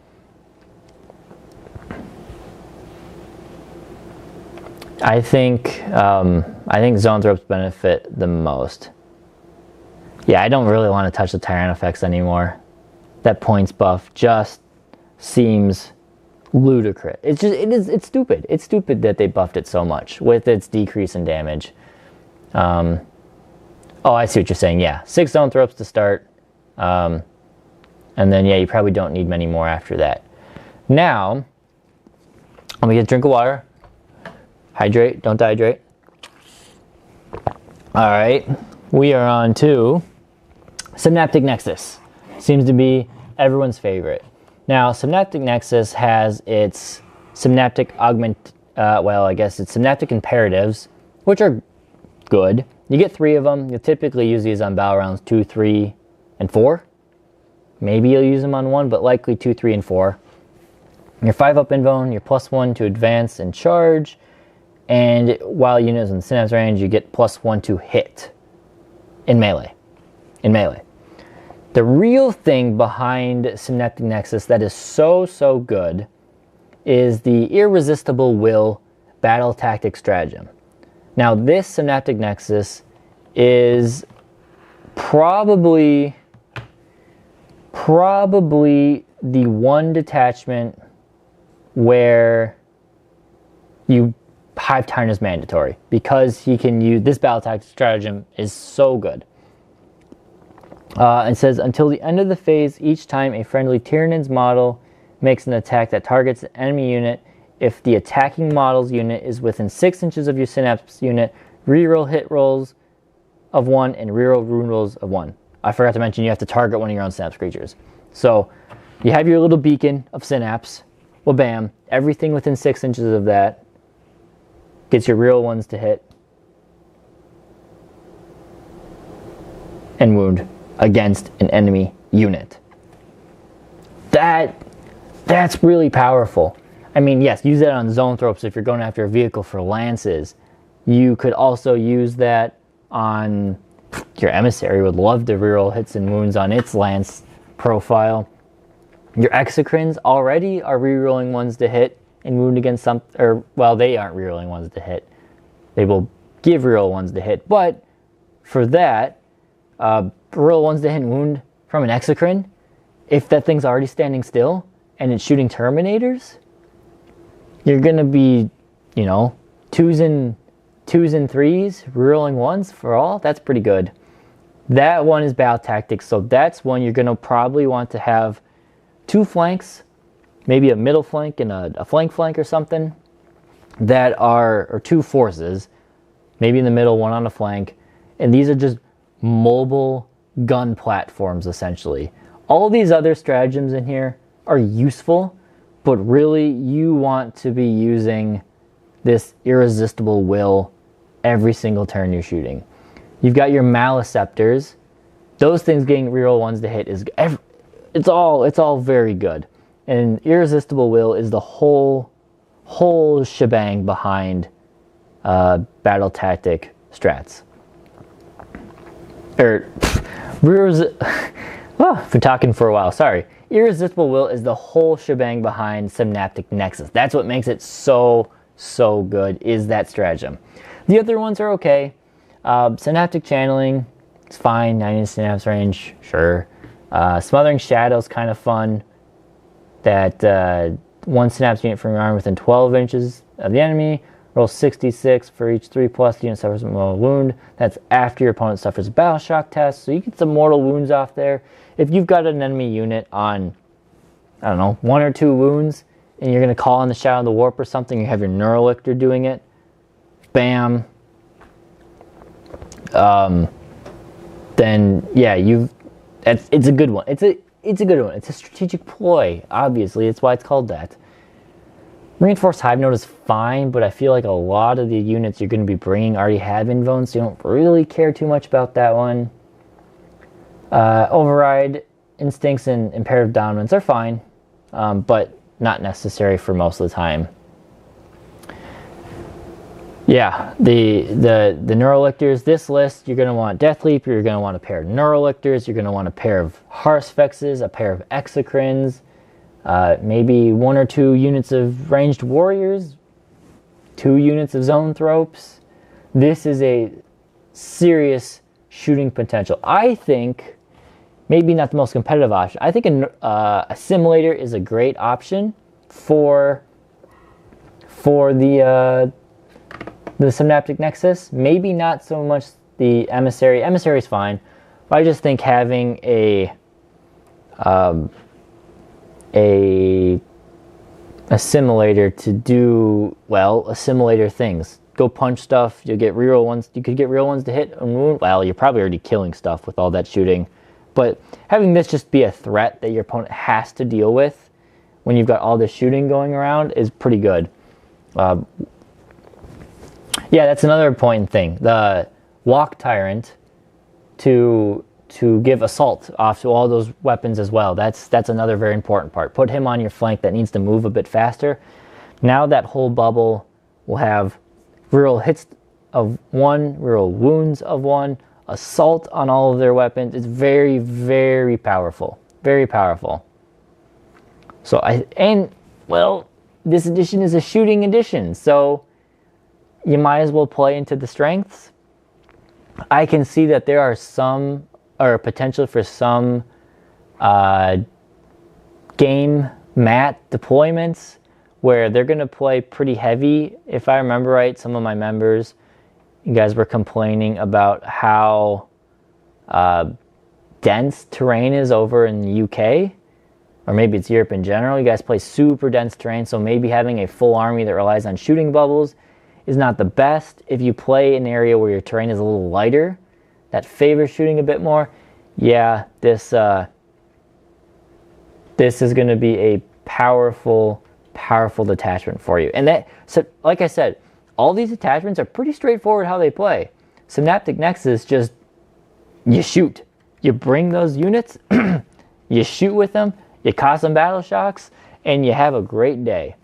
I think Zoanthropes benefit the most. Yeah, I don't really want to touch the Tyrannofex anymore. That points buff just seems ludicrous. It's stupid. It's stupid that they buffed it so much with its decrease in damage. Oh, I see what you're saying. Yeah, 6 Zoanthropes to start. And then, yeah, you probably don't need many more after that. Now, let me get a drink of water. Hydrate, don't dehydrate. All right, we are on to Synaptic Nexus. Seems to be everyone's favorite. Now, Synaptic Nexus has its Synaptic Synaptic Imperatives, which are good. You get 3 of them. You typically use these on battle rounds 2, 3, and 4. Maybe you'll use them on 1, but likely 2, 3, and 4. Your 5-up invuln, your +1 to advance and charge, and while unit is in the synapse range, you get +1 to hit in melee. The real thing behind Synaptic Nexus that is so good is the Irresistible Will Battle Tactic Stratagem. Now this Synaptic Nexus is probably the one detachment where Hive Tyrant is mandatory because he can use this battle tactic stratagem is so good. It says until the end of the phase, each time a friendly Tyranids model makes an attack that targets an enemy unit, if the attacking model's unit is within 6 inches of your synapse unit, reroll hit rolls of 1 and reroll wound rolls of 1. I forgot to mention you have to target one of your own synapse creatures. So you have your little beacon of synapse. Well, bam, everything within 6 inches of that gets your real ones to hit and wound against an enemy unit. That's really powerful. I mean, yes, use that on Zoanthropes if you're going after a vehicle for lances. You could also use that on your emissary. Would love to reroll hits and wounds on its lance profile. Your Exocrines already are rerolling ones to hit and wound against some, or well, they aren't rerolling ones to hit. They will give reroll ones to hit, but for that, reroll ones to hit and wound from an Exocrine, if that thing's already standing still and it's shooting Terminators, you're gonna be, you know, twos and threes, rerolling ones for all. That's pretty good. That one is battle tactics, so that's one you're gonna probably want to have 2 flanks, maybe a middle flank and a flank or something, that are, or 2 forces, maybe in the middle, 1 on a flank, and these are just mobile gun platforms essentially. All these other stratagems in here are useful, but really you want to be using this Irresistible Will every single turn you're shooting. You've got your Maleceptors. Those things getting reroll ones to hit is it's all very good. And Irresistible Will is the whole shebang behind battle tactic strats. Been talking for a while, sorry. Irresistible Will is the whole shebang behind Synaptic Nexus. That's what makes it so good, is that stratagem. The other ones are okay. Synaptic Channeling, it's fine, 90 synapse range, sure. Smothering Shadow's kind of fun. That one synapse unit from your arm within 12 inches of the enemy. Roll 66 for each 3+ unit suffers a mortal wound. That's after your opponent suffers a battle shock test, so you get some mortal wounds off there. If you've got an enemy unit on, I don't know, 1 or 2 wounds, and you're going to call on the Shadow of the Warp or something, you have your Neurolictor doing it, bam. Then yeah, it's a good one. It's a good one. It's a strategic ploy, obviously. It's why it's called that. Reinforced Hive Node is fine, but I feel like a lot of the units you're going to be bringing already have Invones, so you don't really care too much about that one. Override Instincts and Imperative Dominance are fine, but not necessary for most of the time. Yeah, the Neurolictors, this list, you're going to want Deathleap, you're going to want a pair of Neurolictors, you're going to want a pair of Carnifexes, a pair of Exocrines, maybe 1 or 2 units of Ranged Warriors, 2 units of Zoanthropes. This is a serious shooting potential. I think, maybe not the most competitive option, I think a Assimilator is a great option for the Synaptic Nexus. Maybe not so much the Emissary. Emissary is fine, but I just think having a Assimilator to do, well, Assimilator things. Go punch stuff, you'll get reroll ones. You could get real ones to hit and wound. Well, you're probably already killing stuff with all that shooting. But having this just be a threat that your opponent has to deal with when you've got all this shooting going around is pretty good. Yeah, that's another important thing. The Walk Tyrant to give assault off to all those weapons as well. That's another very important part. Put him on your flank that needs to move a bit faster. Now that whole bubble will have reroll hits of 1, reroll wounds of 1, assault on all of their weapons. It's very, very powerful. Very powerful. So well, this edition is a shooting edition, so you might as well play into the strengths. I can see that there are some, or potential for some game mat deployments where they're going to play pretty heavy. If I remember right, some of my members, you guys were complaining about how dense terrain is over in the UK, or maybe it's Europe in general. You guys play super dense terrain, so maybe having a full army that relies on shooting bubbles is not the best. If you play an area where your terrain is a little lighter, that favors shooting a bit more, yeah, this is going to be a powerful detachment for you. And that, so like I said, all these attachments are pretty straightforward how they play. Synaptic Nexus, just you shoot. You bring those units, you shoot with them, you cause some battle shocks, and you have a great day.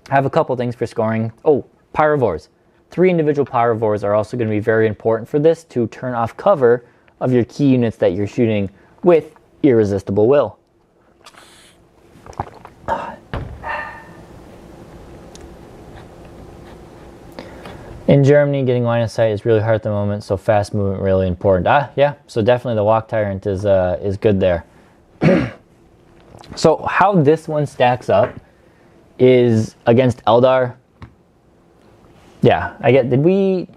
I have a couple things for scoring. Oh, Pyrovores. 3 individual Pyrovores are also going to be very important for this to turn off cover of your key units that you're shooting with Irresistible Will. In Germany, getting line of sight is really hard at the moment, so fast movement really important. Yeah, so definitely the Walk Tyrant is good there. So how this one stacks up is against Eldar. Yeah, we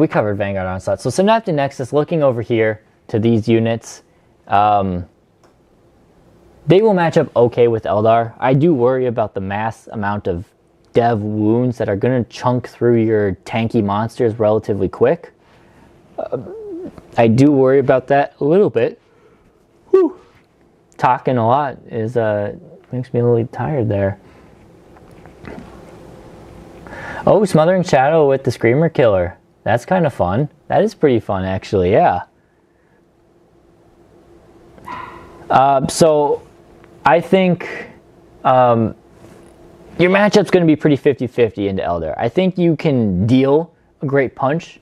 covered Vanguard Onslaught. So Synaptic Nexus, looking over here to these units, they will match up okay with Eldar. I do worry about the mass amount of dev wounds that are going to chunk through your tanky monsters relatively quick. I do worry about that a little bit. Whew. Talking a lot makes me a little tired there. Oh, Smothering Shadow with the Screamer Killer. That's kind of fun. That is pretty fun, actually, yeah. So, I think your matchup's going to be pretty 50-50 into Eldar. I think you can deal a great punch,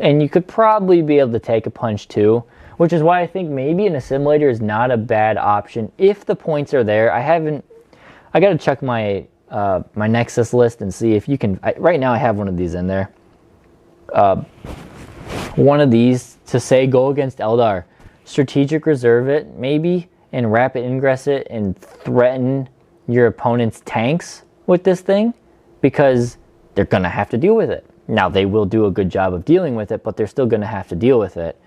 and you could probably be able to take a punch too, which is why I think maybe an Assimilator is not a bad option if the points are there. I got to check my my Nexus list and see if you can. Right now I have one of these in there. One of these to say go against Eldar. Strategic reserve it, maybe, and rapid ingress it and threaten your opponent's tanks with this thing, because they're going to have to deal with it. Now, they will do a good job of dealing with it, but they're still going to have to deal with it.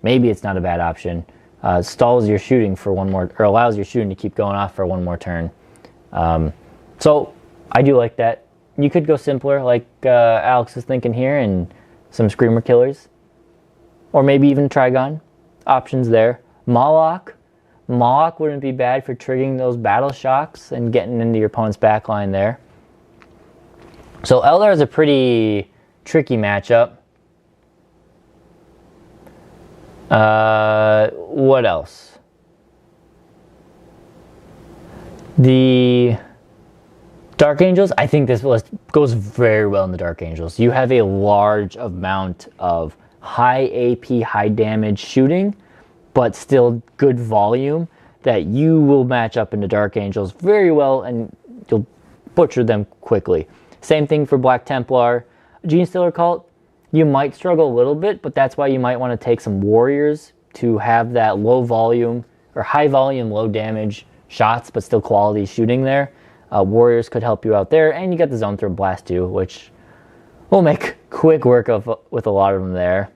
Maybe it's not a bad option. Stalls your shooting for one more, or allows your shooting to keep going off for one more turn. So, I do like that. You could go simpler, like Alex is thinking here, and some Screamer Killers. Or maybe even Trigon. Options there. Moloch wouldn't be bad for triggering those battle shocks and getting into your opponent's backline there. So Eldar is a pretty tricky matchup. What else? The Dark Angels, I think this list goes very well in the Dark Angels. You have a large amount of high AP, high damage shooting, but still good volume that you will match up into Dark Angels very well, and you'll butcher them quickly. Same thing for Black Templar. Genestealer Cult, you might struggle a little bit, but that's why you might want to take some Warriors to have that low volume, or high volume, low damage shots, but still quality shooting there. Warriors could help you out there, and you got the Zone Throw Blast too, which will make quick work of with a lot of them there.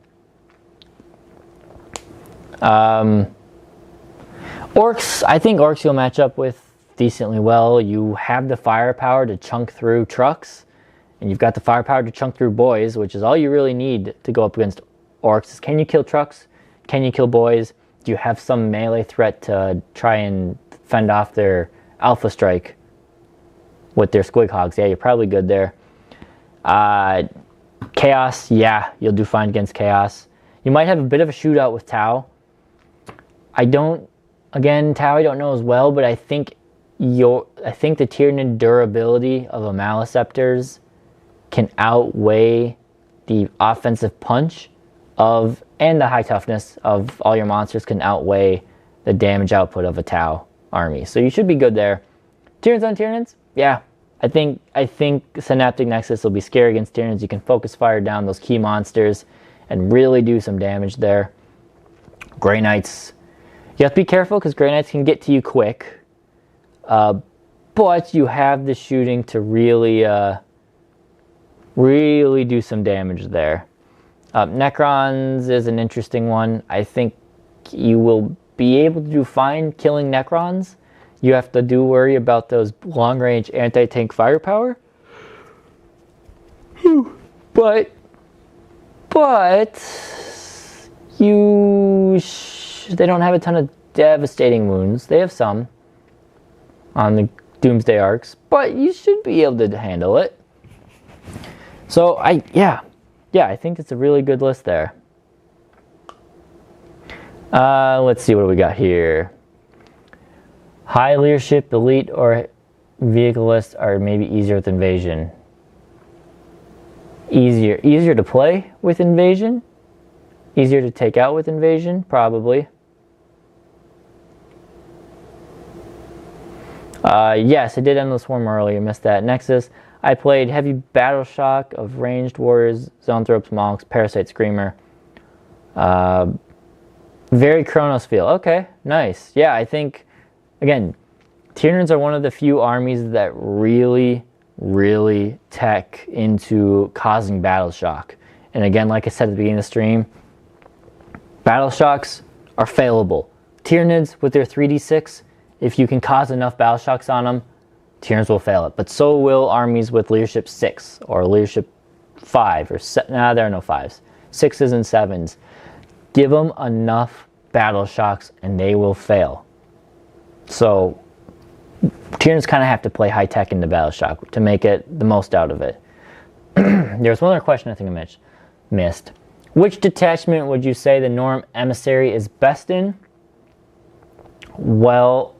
Orcs, I think Orcs you'll match up with decently well. You have the firepower to chunk through trucks, and you've got the firepower to chunk through boys, which is all you really need to go up against Orcs. Is can you kill trucks? Can you kill boys? Do you have some melee threat to try and fend off their Alpha Strike with their Squig Hogs? Yeah, you're probably good there. Chaos, yeah, you'll do fine against Chaos. You might have a bit of a shootout with Tau. Tau I don't know as well, but I think the Tyranid durability of a Maleceptors can outweigh the offensive punch and the high toughness of all your monsters can outweigh the damage output of a Tau army. So you should be good there. Tyranids on Tyranids? Yeah. I think Synaptic Nexus will be scary against Tyranids. You can focus fire down those key monsters and really do some damage there. Grey Knights, you have to be careful because Grey Knights can get to you quick. But you have the shooting to really do some damage there. Necrons is an interesting one. I think you will be able to do fine killing Necrons. You have to worry about those long-range anti-tank firepower. But they don't have a ton of devastating wounds. They have some on the Doomsday Arcs, but you should be able to handle it. So I think it's a really good list there. Let's see what we got here. High leadership, elite, or vehicle lists are maybe easier with invasion. Easier to play with invasion? Easier to take out with invasion? Probably. Yes, I did Endless Swarm earlier, missed that. Nexus, I played Heavy Battle Shock of Ranged Warriors, Zoanthropes, Monks, Parasite Screamer. Very Chronos feel. Okay, nice. Yeah, I think, again, Tyranids are one of the few armies that really tech into causing battle shock. And again, like I said at the beginning of the stream, battle shocks are failable. Tyranids with their 3d6, if you can cause enough battle shocks on them, Tyranids will fail it. But so will armies with leadership 6 or leadership 5 or there are no 5s. 6s and 7s. Give them enough battle shocks and they will fail. So Tyranids kind of have to play high tech into battle shock to make it the most out of it. There's one other question I think I missed. Which detachment would you say the Norm Emissary is best in? Well,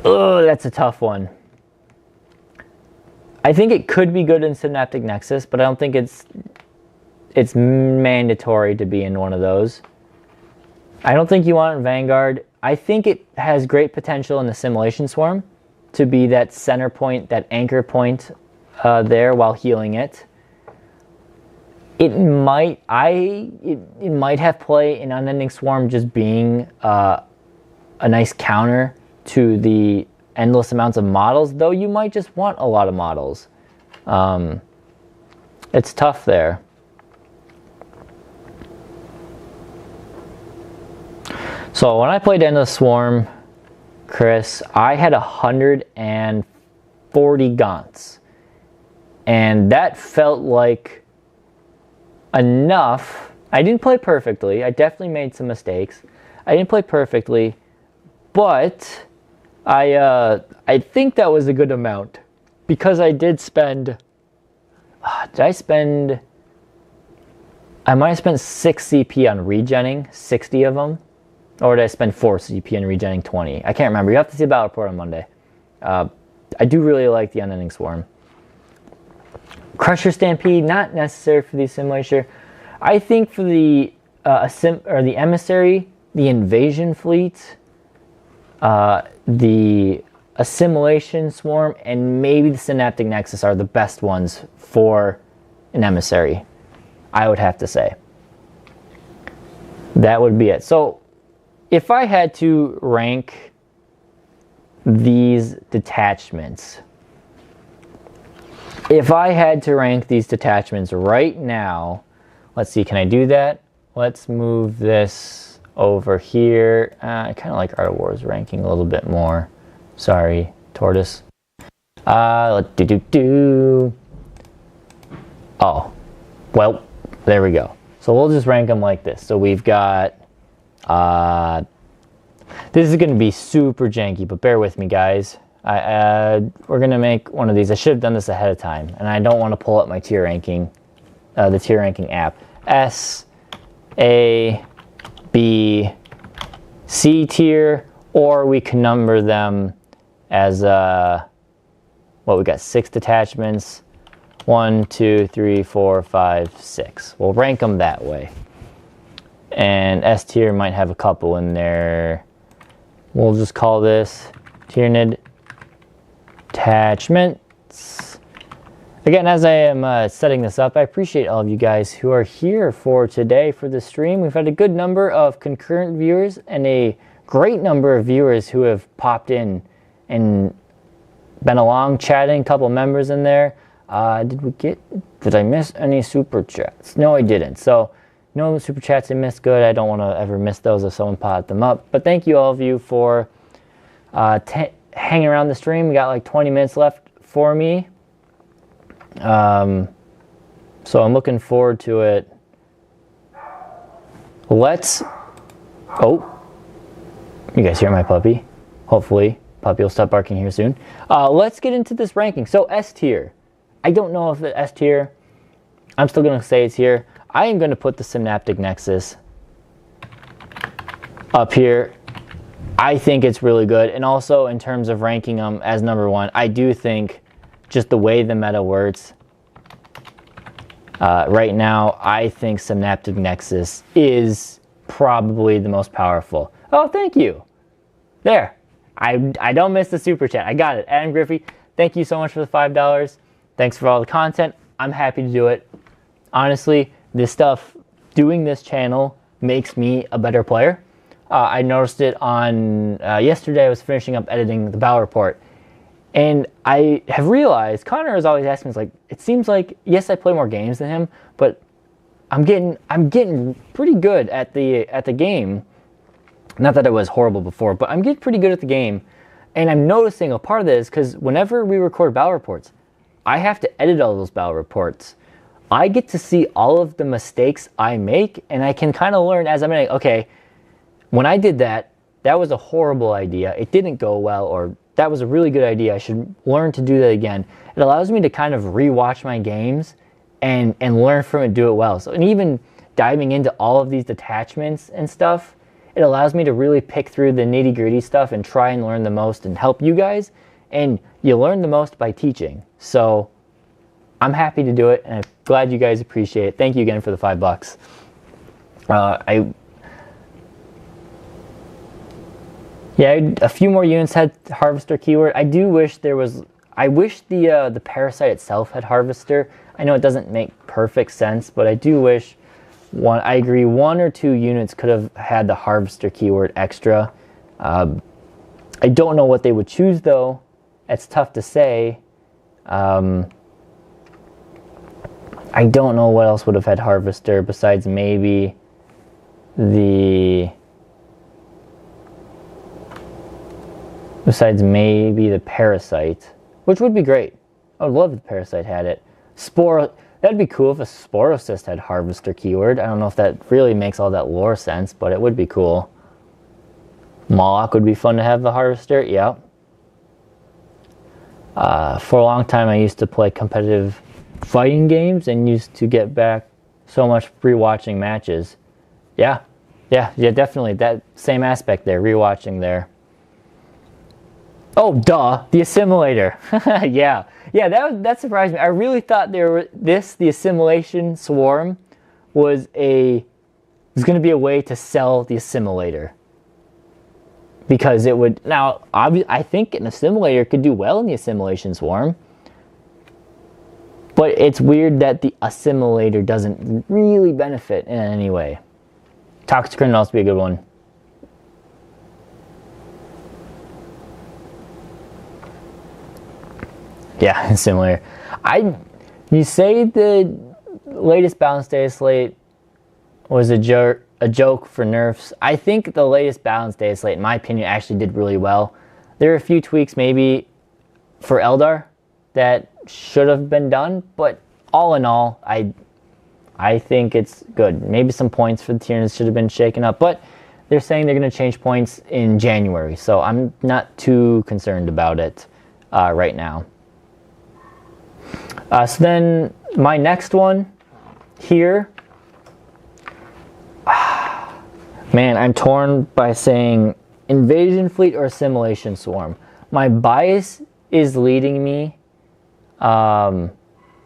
that's a tough one. I think it could be good in Synaptic Nexus, but I don't think it's mandatory to be in one of those. I don't think you want it in Vanguard. I think it has great potential in Assimilation Swarm to be that center point, that anchor point there while healing it. It might have play in Unending Swarm just being a nice counter to the endless amounts of models, though you might just want a lot of models. It's tough there. So when I played Endless Swarm, Chris, I had 140 gaunts. And that felt like enough. I didn't play perfectly. I definitely made some mistakes. I didn't play perfectly, but I think that was a good amount because I did spend. I might have spent 6 CP on regenning, 60 of them. Or did I spend 4 CP on regenning 20? I can't remember. You have to see the battle report on Monday. I do really like the Unending Swarm. Crusher Stampede, not necessary for the Assimilation. I think for the Emissary, the Invasion Fleet, the Assimilation Swarm, and maybe the Synaptic Nexus are the best ones for an Emissary, I would have to say. That would be it. So, if I had to rank these detachments, right now, let's see, can I do that? Let's move this over here. I kind of like Art of War's ranking a little bit more. Sorry, Tortoise. Let's do. Oh, well, there we go. So we'll just rank them like this. So we've got, this is going to be super janky, but bear with me, guys. We're going to make one of these. I should have done this ahead of time, and I don't want to pull up my tier ranking, the tier ranking app. S, A, B, C tier, or we can number them as, we got 6 detachments. 1, 2, 3, 4, 5, 6. We'll rank them that way. And S tier might have a couple in there. We'll just call this Tyranid Detachments. Again, as I am setting this up, I appreciate all of you guys who are here for today for the stream. We've had a good number of concurrent viewers and a great number of viewers who have popped in and been along chatting, a couple members in there. Did I miss any super chats? No, I didn't. So no super chats I missed. Good. I don't want to ever miss those if someone popped them up. But thank you all of you for hanging around the stream. We got like 20 minutes left for me. So I'm looking forward to it. Oh, you guys hear my puppy? Hopefully, puppy will stop barking here soon. Let's get into this ranking. So S tier. I don't know if the S tier, I'm still going to say it's here. I am going to put the Synaptic Nexus up here. I think it's really good. And also in terms of ranking them as number 1, I do think just the way the meta works, right now, I think Synaptic Nexus is probably the most powerful. Oh, thank you. There. I don't miss the super chat. I got it. Adam Griffey, thank you so much for the $5. Thanks for all the content. I'm happy to do it. Honestly, this stuff, doing this channel makes me a better player. I noticed it on, yesterday I was finishing up editing the battle report. And I have realized, Connor is always asking me, like, it seems like, yes, I play more games than him, but I'm getting pretty good at the game. Not that I was horrible before, but I'm getting pretty good at the game. And I'm noticing a part of this, because whenever we record battle reports, I have to edit all those battle reports. I get to see all of the mistakes I make, and I can kind of learn as I'm like, okay, when I did that, that was a horrible idea. It didn't go well, or that was a really good idea. I should learn to do that again. It allows me to kind of rewatch my games and learn from it, do it well. So, and even diving into all of these detachments and stuff, it allows me to really pick through the nitty-gritty stuff and try and learn the most and help you guys. And you learn the most by teaching. So I'm happy to do it, and I'm glad you guys appreciate it. Thank you again for the $5. Yeah, a few more units had Harvester keyword. I do wish there was... I wish the Parasite itself had Harvester. I know it doesn't make perfect sense, but I do wish... I agree, 1 or 2 units could have had the Harvester keyword extra. I don't know what they would choose, though. It's tough to say. I don't know what else would have had Harvester besides maybe the... Besides maybe the Parasite, which would be great. I would love if the Parasite had it. Spore, that'd be cool if a Sporocyst had Harvester keyword. I don't know if that really makes all that lore sense, but it would be cool. Moloch would be fun to have the Harvester, yeah. For a long time I used to play competitive fighting games and used to get back so much rewatching matches. Yeah, definitely. That same aspect there, rewatching there. Oh, duh, the Assimilator. yeah, that surprised me. I really thought the Assimilation Swarm was going to be a way to sell the Assimilator. Because it would, now, I think an Assimilator could do well in the Assimilation Swarm. But it's weird that the Assimilator doesn't really benefit in any way. Toxocrine would also be a good one. Yeah, similar. You say the latest Balanced Data Slate was a joke for nerfs. I think the latest Balanced Data Slate, in my opinion, actually did really well. There are a few tweaks maybe for Eldar that should have been done, but all in all, I think it's good. Maybe some points for the Tyranids should have been shaken up, but they're saying they're going to change points in January, so I'm not too concerned about it right now. So then my next one here, man, I'm torn by saying Invasion Fleet or Assimilation Swarm. My bias is leading me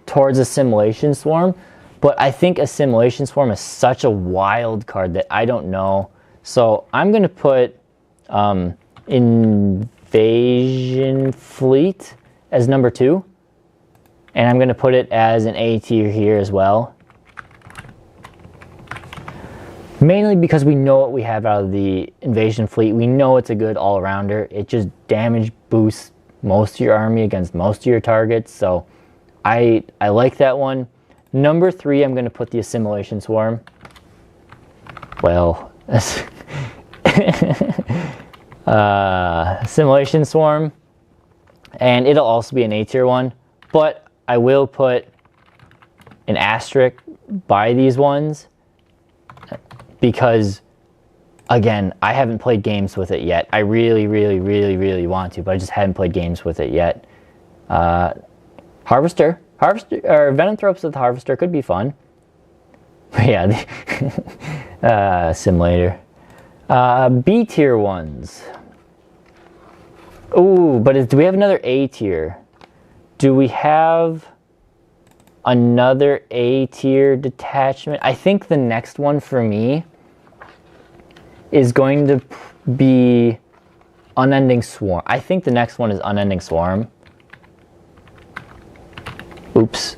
towards Assimilation Swarm, but I think Assimilation Swarm is such a wild card that I don't know. So I'm going to put Invasion Fleet as number 2. And I'm going to put it as an A tier here as well. Mainly because we know what we have out of the Invasion Fleet. We know it's a good all-rounder. It just damage boosts most of your army against most of your targets. So I like that one. Number 3, I'm going to put the Assimilation Swarm. Well, Assimilation Swarm. And it'll also be an A tier one. But I will put an asterisk by these ones because, again, I haven't played games with it yet. I really want to, but I just haven't played games with it yet. Harvester, or Venonthropes with Harvester could be fun. Yeah, Simulator. B tier ones. Ooh, but do we have another A tier? Do we have another A tier detachment? I think the next one for me is going to be Unending Swarm. I think the next one is Unending Swarm. Oops.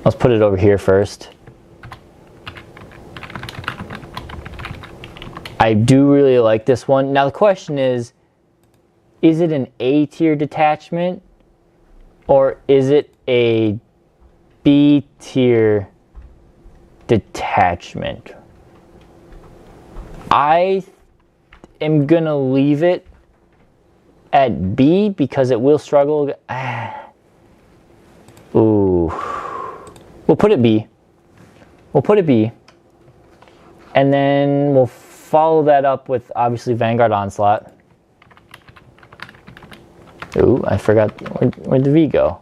Let's put it over here first. I do really like this one. Now the question is it an A tier detachment? Or is it a B tier detachment? I am gonna leave it at B because it will struggle. Ooh. We'll put it B. We'll put it B. And then we'll follow that up with obviously Vanguard Onslaught. Ooh, I forgot, where'd the V go?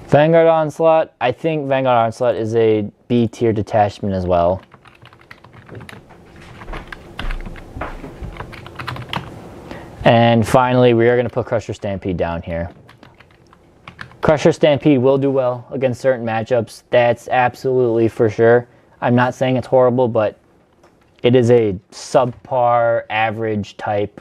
Vanguard Onslaught, I think Vanguard Onslaught is a B tier detachment as well. And finally, we are going to put Crusher Stampede down here. Crusher Stampede will do well against certain matchups. That's absolutely for sure. I'm not saying it's horrible, but it is a subpar, average type.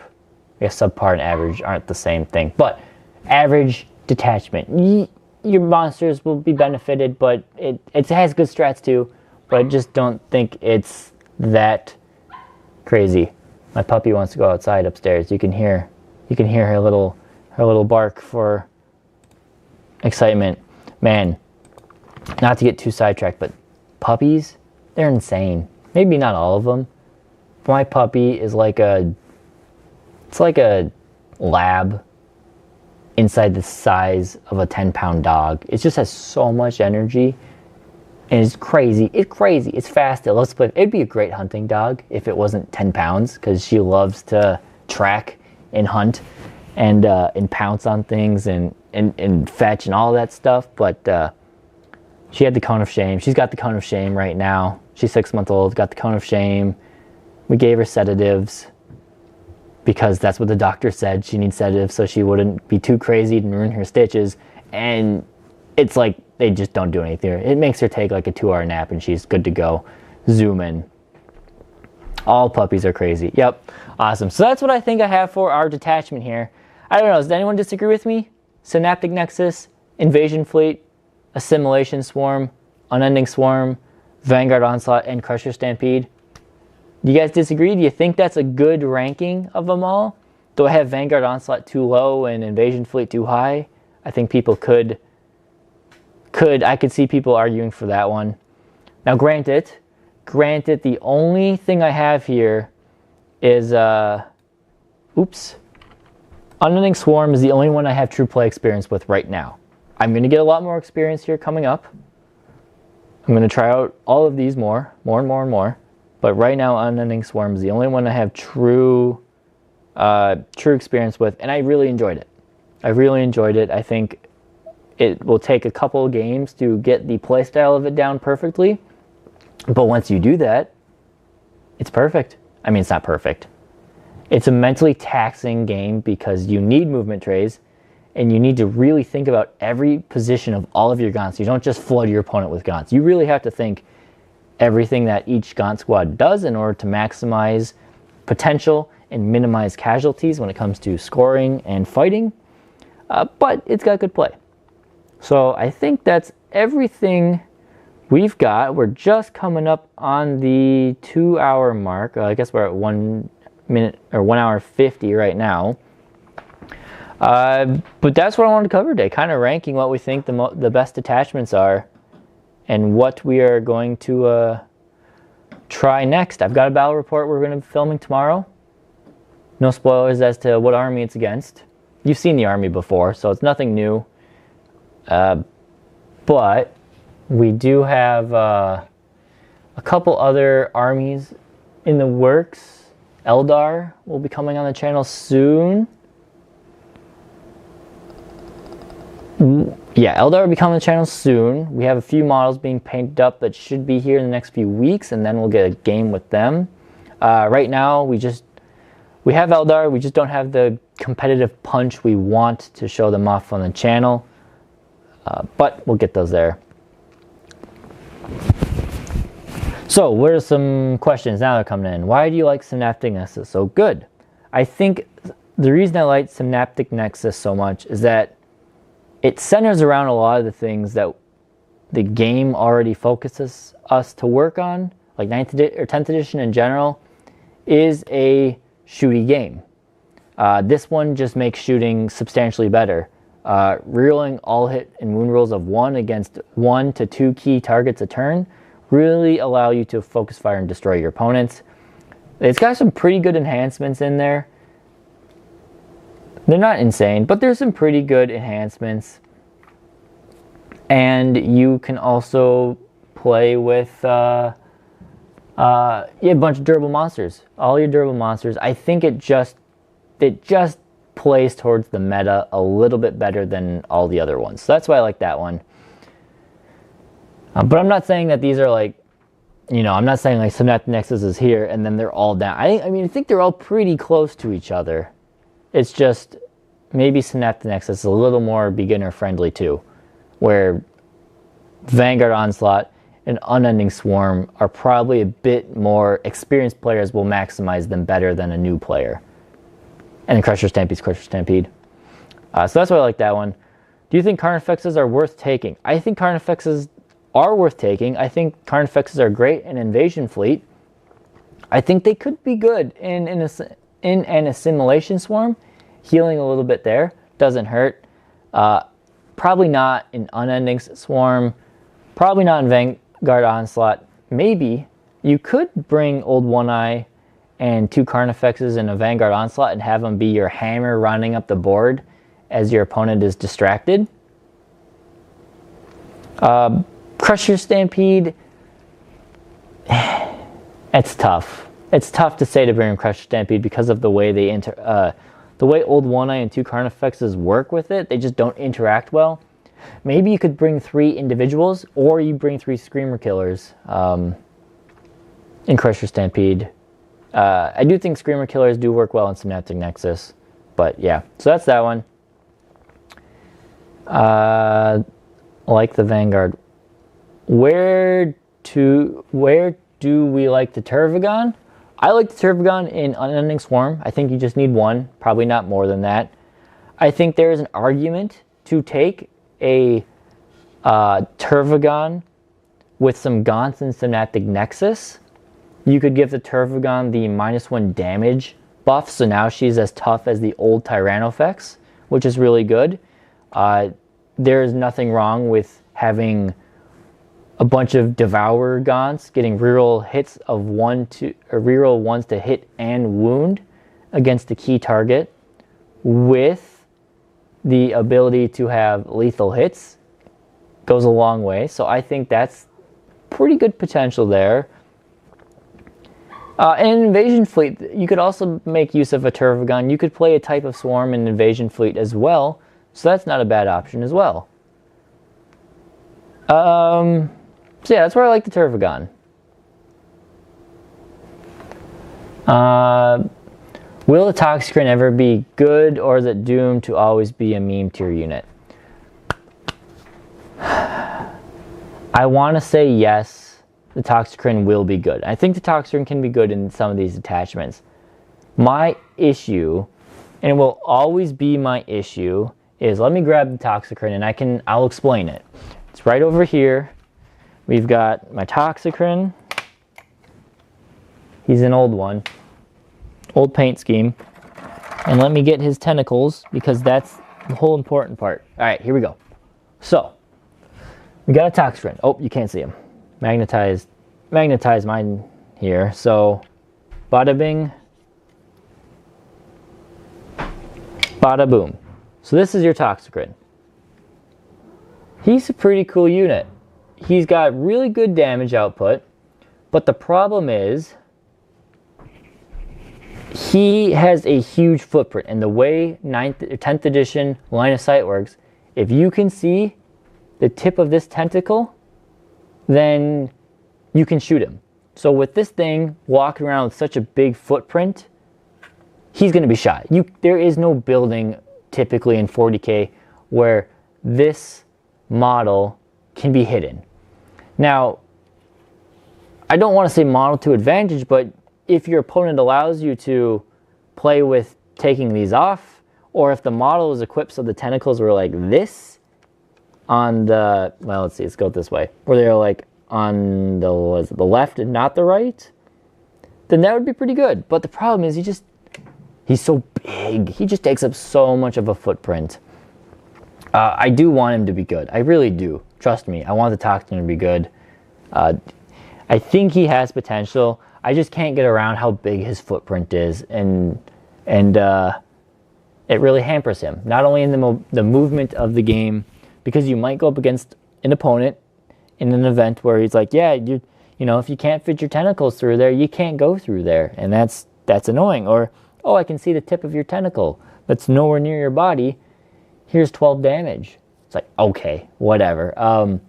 I guess subpar and average aren't the same thing, but average detachment. Your monsters will be benefited, but it has good strats too, but I just don't think it's that crazy. My puppy wants to go outside upstairs. You can hear her little bark for excitement. Man, not to get too sidetracked, but puppies, they're insane. Maybe not all of them. My puppy is like a lab inside the size of a 10-pound dog. It just has so much energy. And it's crazy. It's crazy. It's fast. It loves to play. It'd be a great hunting dog if it wasn't 10 pounds, because she loves to track and hunt and pounce on things and fetch and all that stuff. But she had the cone of shame. She's got the cone of shame right now. She's 6 months old. Got the cone of shame. We gave her sedatives because that's what the doctor said. She needs sedatives so she wouldn't be too crazy and ruin her stitches. And it's like they just don't do anything. It makes her take like a 2-hour nap and she's good to go. Zoom in. All puppies are crazy. Yep. Awesome. So that's what I think I have for our detachment here. I don't know. Does anyone disagree with me? Synaptic Nexus, Invasion Fleet, Assimilation Swarm, Unending Swarm, Vanguard Onslaught, and Crusher Stampede. Do you guys disagree? Do you think that's a good ranking of them all? Do I have Vanguard Onslaught too low and Invasion Fleet too high? I think people I could see people arguing for that one. Now granted, the only thing I have here is, Unending Swarm is the only one I have true play experience with right now. I'm going to get a lot more experience here coming up. I'm going to try out all of these more and more. But right now, Unending Swarm is the only one I have true experience with, and I really enjoyed it. I think it will take a couple of games to get the playstyle of it down perfectly. But once you do that, it's perfect. I mean, it's not perfect. It's a mentally taxing game because you need movement trays and you need to really think about every position of all of your gaunts. You don't just flood your opponent with gaunts. You really have to think everything that each gaunt squad does in order to maximize potential and minimize casualties when it comes to scoring and fighting. But it's got good play. So I think that's everything we've got. We're just coming up on the 2-hour mark. I guess we're at 1 minute or 1 hour 50 right now. But that's what I wanted to cover today, kind of ranking what we think the best detachments are and what we are going to try next. I've got a battle report we're going to be filming tomorrow. No spoilers as to what army it's against. You've seen the army before, so it's nothing new. But we do have a couple other armies in the works. Eldar will be coming on the channel soon. Yeah, Eldar will be coming on the channel soon. We have a few models being painted up that should be here in the next few weeks, and then we'll get a game with them. Right now, we have Eldar, we just don't have the competitive punch we want to show them off on the channel. But we'll get those there. So, what are some questions now that are coming in? Why do you like Synaptic Nexus so good? I think the reason I like Synaptic Nexus so much is that it centers around a lot of the things that the game already focuses us to work on. Like 9th or 10th edition in general is a shooty game. This one just makes shooting substantially better. Rerolling all hit and wound rolls of 1 against 1 to 2 key targets a turn really allow you to focus fire and destroy your opponents. It's got some pretty good enhancements in there. They're not insane, but there's some pretty good enhancements. And you can also play with a bunch of durable monsters. All your durable monsters. I think it just plays towards the meta a little bit better than all the other ones. So that's why I like that one. But I'm not saying that these are like, I'm not saying like Synaptic Nexus is here and then they're all down. I mean, I think they're all pretty close to each other. It's just maybe Synaptic Nexus is a little more beginner friendly too, where Vanguard Onslaught and Unending Swarm are probably a bit more experienced players will maximize them better than a new player. And then Crusher Stampede's Crusher Stampede. So that's why I like that one. Do you think Carnifexes are worth taking? I think Carnifexes are worth taking. I think Carnifexes are great in Invasion Fleet. I think they could be good in an Assimilation Swarm. Healing a little bit there doesn't hurt. Probably not in Unending Swarm. Probably not in Vanguard Onslaught. Maybe you could bring Old One Eye and 2 Carnifexes in a Vanguard Onslaught and have them be your hammer running up the board as your opponent is distracted. Crusher Stampede, it's tough. It's tough to say to bring Crusher Stampede because of the way they the way Old One Eye and 2 Carnifexes work with it. They just don't interact well. Maybe you could bring 3 individuals, or you bring 3 Screamer Killers in Crusher Stampede. I do think Screamer Killers do work well in Synaptic Nexus, but yeah, so that's that one. Like the Vanguard. Where do we like the Termagant? I like the Termagant in Unending Swarm. I think you just need 1, probably not more than that. I think there is an argument to take a Termagant with some Gaunts and Synaptic Nexus. You could give the Termagant the -1 damage buff, so now she's as tough as the old Tyranids, which is really good. There is nothing wrong with having a bunch of Devourer Gaunts getting reroll hits of reroll 1s to hit and wound against a key target with the ability to have lethal hits. Goes a long way, so I think that's pretty good potential there. In Invasion Fleet, you could also make use of a Termagant. You could play a type of Swarm in Invasion Fleet as well, so that's not a bad option as well. So yeah, that's where I like the Termagant. Will the Toxocrine ever be good, or is it doomed to always be a meme tier unit? I want to say yes, the Toxocrine will be good. I think the Toxocrine can be good in some of these attachments. My issue, and it will always be my issue, is let me grab the Toxocrine and I'll explain it. It's right over here. We've got my Toxocrine. He's an old one. Old paint scheme. And let me get his tentacles because that's the whole important part. Alright, here we go. So, we got a Toxocrine. Oh, you can't see him. Magnetize mine here. So, bada bing. Bada boom. So this is your Toxocrine. He's a pretty cool unit. He's got really good damage output, but the problem is he has a huge footprint, and the way 10th edition line of sight works, if you can see the tip of this tentacle, then you can shoot him. So with this thing walking around with such a big footprint, he's going to be shot. There is no building typically in 40k where this model can be hidden. Now, I don't want to say model to advantage, but if your opponent allows you to play with taking these off, or if the model is equipped so the tentacles were like this on the, well, let's see, let's go this way, where they're like on the left and not the right, then that would be pretty good. But the problem is he's so big. He just takes up so much of a footprint. I do want him to be good. I really do. Trust me, I want the Toxocrine to be good. I think he has potential. I just can't get around how big his footprint is, and it really hampers him. Not only in the movement of the game, because you might go up against an opponent in an event where he's like, yeah, you know, if you can't fit your tentacles through there, you can't go through there, and that's annoying. Or, oh, I can see the tip of your tentacle that's nowhere near your body. Here's 12 damage. It's like, okay, whatever.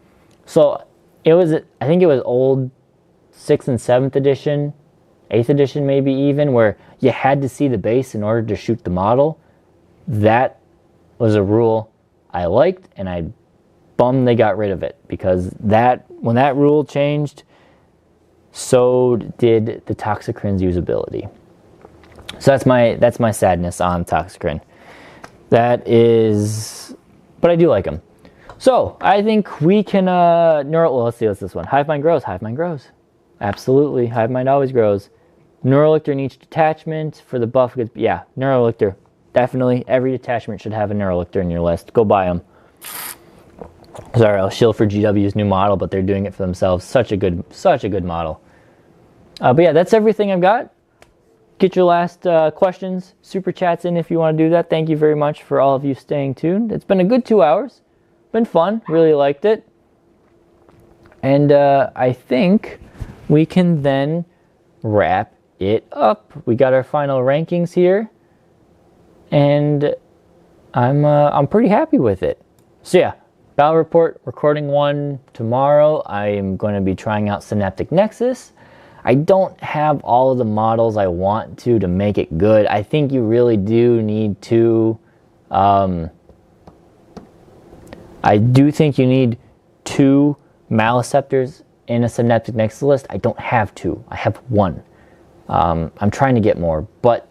So it was, I think it was old 6th and 7th edition, 8th edition maybe even, where you had to see the base in order to shoot the model. that was a rule I liked, and I bummed they got rid of it, because when that rule changed, so did the Toxocrine's usability. So that's my sadness on Toxocrine. That is, but I do like them. So I think we can well, let's see what's this one. Hive mind grows. Hive mind grows. Absolutely, Hive mind always grows. Neurolictor in each detachment for the buff. Yeah, Neurolictor. Definitely, every detachment should have a Neurolictor in your list. Go buy them. Sorry, I'll shill for GW's new model, but they're doing it for themselves. Such a good model. But yeah, that's everything I've got. Get your last questions, super chats in if you want to do that. Thank you very much for all of you staying tuned. It's been a good 2 hours. Been fun. Really liked it. And I think we can then wrap it up. We got our final rankings here, and I'm pretty happy with it. So yeah, Battle Report, recording 1 tomorrow. I am going to be trying out Synaptic Nexus. I don't have all of the models I want to make it good. I think you really do need to. I do think you need 2 Maleceptors in a Synaptic Nexus list. I don't have 2. I have 1. I'm trying to get more, but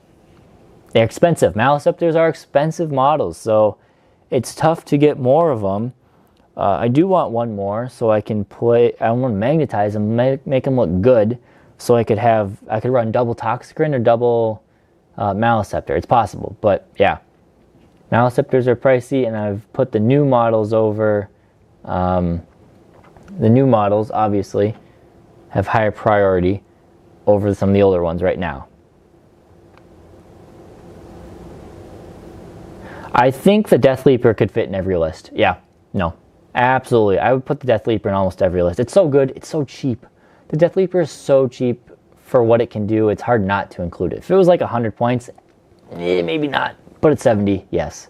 they're expensive. Maleceptors are expensive models, so it's tough to get more of them. I do want 1 more so I can play. I want to magnetize them, make them look good, so I could run double Toxocrine or double Maleceptor. It's possible, but yeah, Maleceptors are pricey, and I've put the new models over. The new models obviously have higher priority over some of the older ones right now. I think the Death Leaper could fit in every list. Yeah, no, absolutely. I would put the Death Leaper in almost every list. It's so good. It's so cheap. The Death Leaper is so cheap for what it can do. It's hard not to include it. If it was like 100 points, maybe not. But at 70, yes.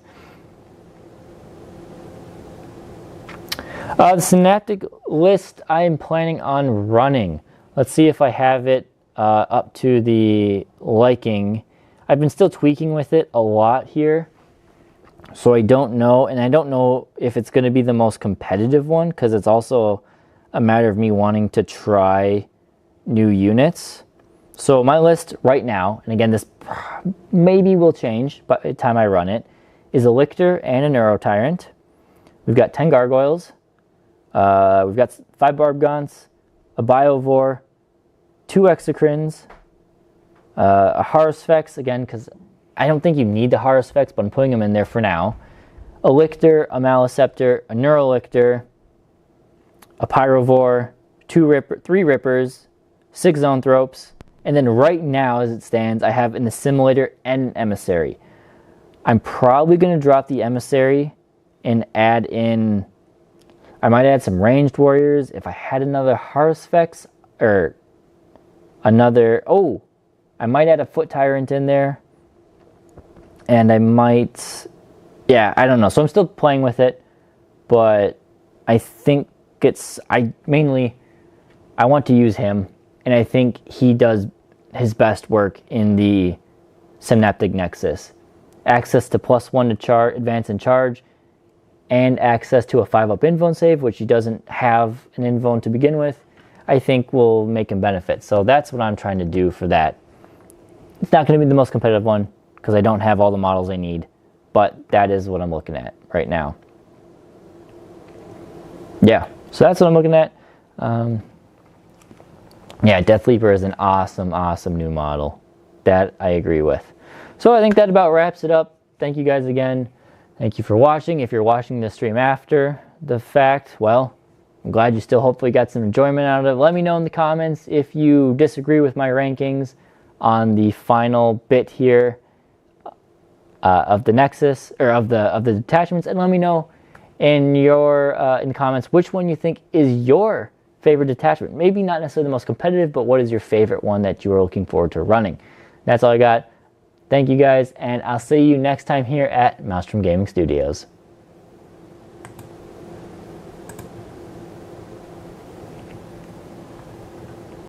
The Synaptic list I am planning on running. Let's see if I have it up to the liking. I've been still tweaking with it a lot here, so I don't know, and I don't know if it's going to be the most competitive one, because it's also a matter of me wanting to try new units. So my list right now, and again this maybe will change by the time I run it, is a Lictor and a Neuro Tyrant. We've got 10 Gargoyles. We've got 5 Barbgons, a Biovore, 2 Exocrines, a Harusfex, again, because I don't think you need the Harusfex, but I'm putting them in there for now. A Lictor, a Maleceptor, a Neurolictor, a Pyrovore, 3 Rippers, 6 Zoanthropes, and then right now, as it stands, I have an Assimilator and an Emissary. I'm probably going to drop the Emissary and add in... I might add some Ranged Warriors. If I had another Harusfex, or another... Oh! I might add a Foot Tyrant in there. And I might... Yeah, I don't know. So I'm still playing with it, but I think it's... I want to use him, and I think he does his best work in the Synaptic Nexus. Access to +1 to advance and charge, and access to a 5-up invuln save, which he doesn't have an invuln to begin with, I think will make him benefit. So that's what I'm trying to do for that. It's not going to be the most competitive one, because I don't have all the models I need, but that is what I'm looking at right now. Yeah, so that's what I'm looking at. Yeah, Death Leaper is an awesome, awesome new model. That I agree with. So I think that about wraps it up. Thank you guys again. Thank you for watching. If you're watching the stream after the fact, well, I'm glad you still hopefully got some enjoyment out of it. Let me know in the comments if you disagree with my rankings on the final bit here of the Nexus, or of the detachments, and let me know in your in comments which one you think is your favorite detachment. Maybe not necessarily the most competitive, but what is your favorite one that you are looking forward to running? That's all I got. Thank you guys, and I'll see you next time here at Maelstrom Gaming Studios.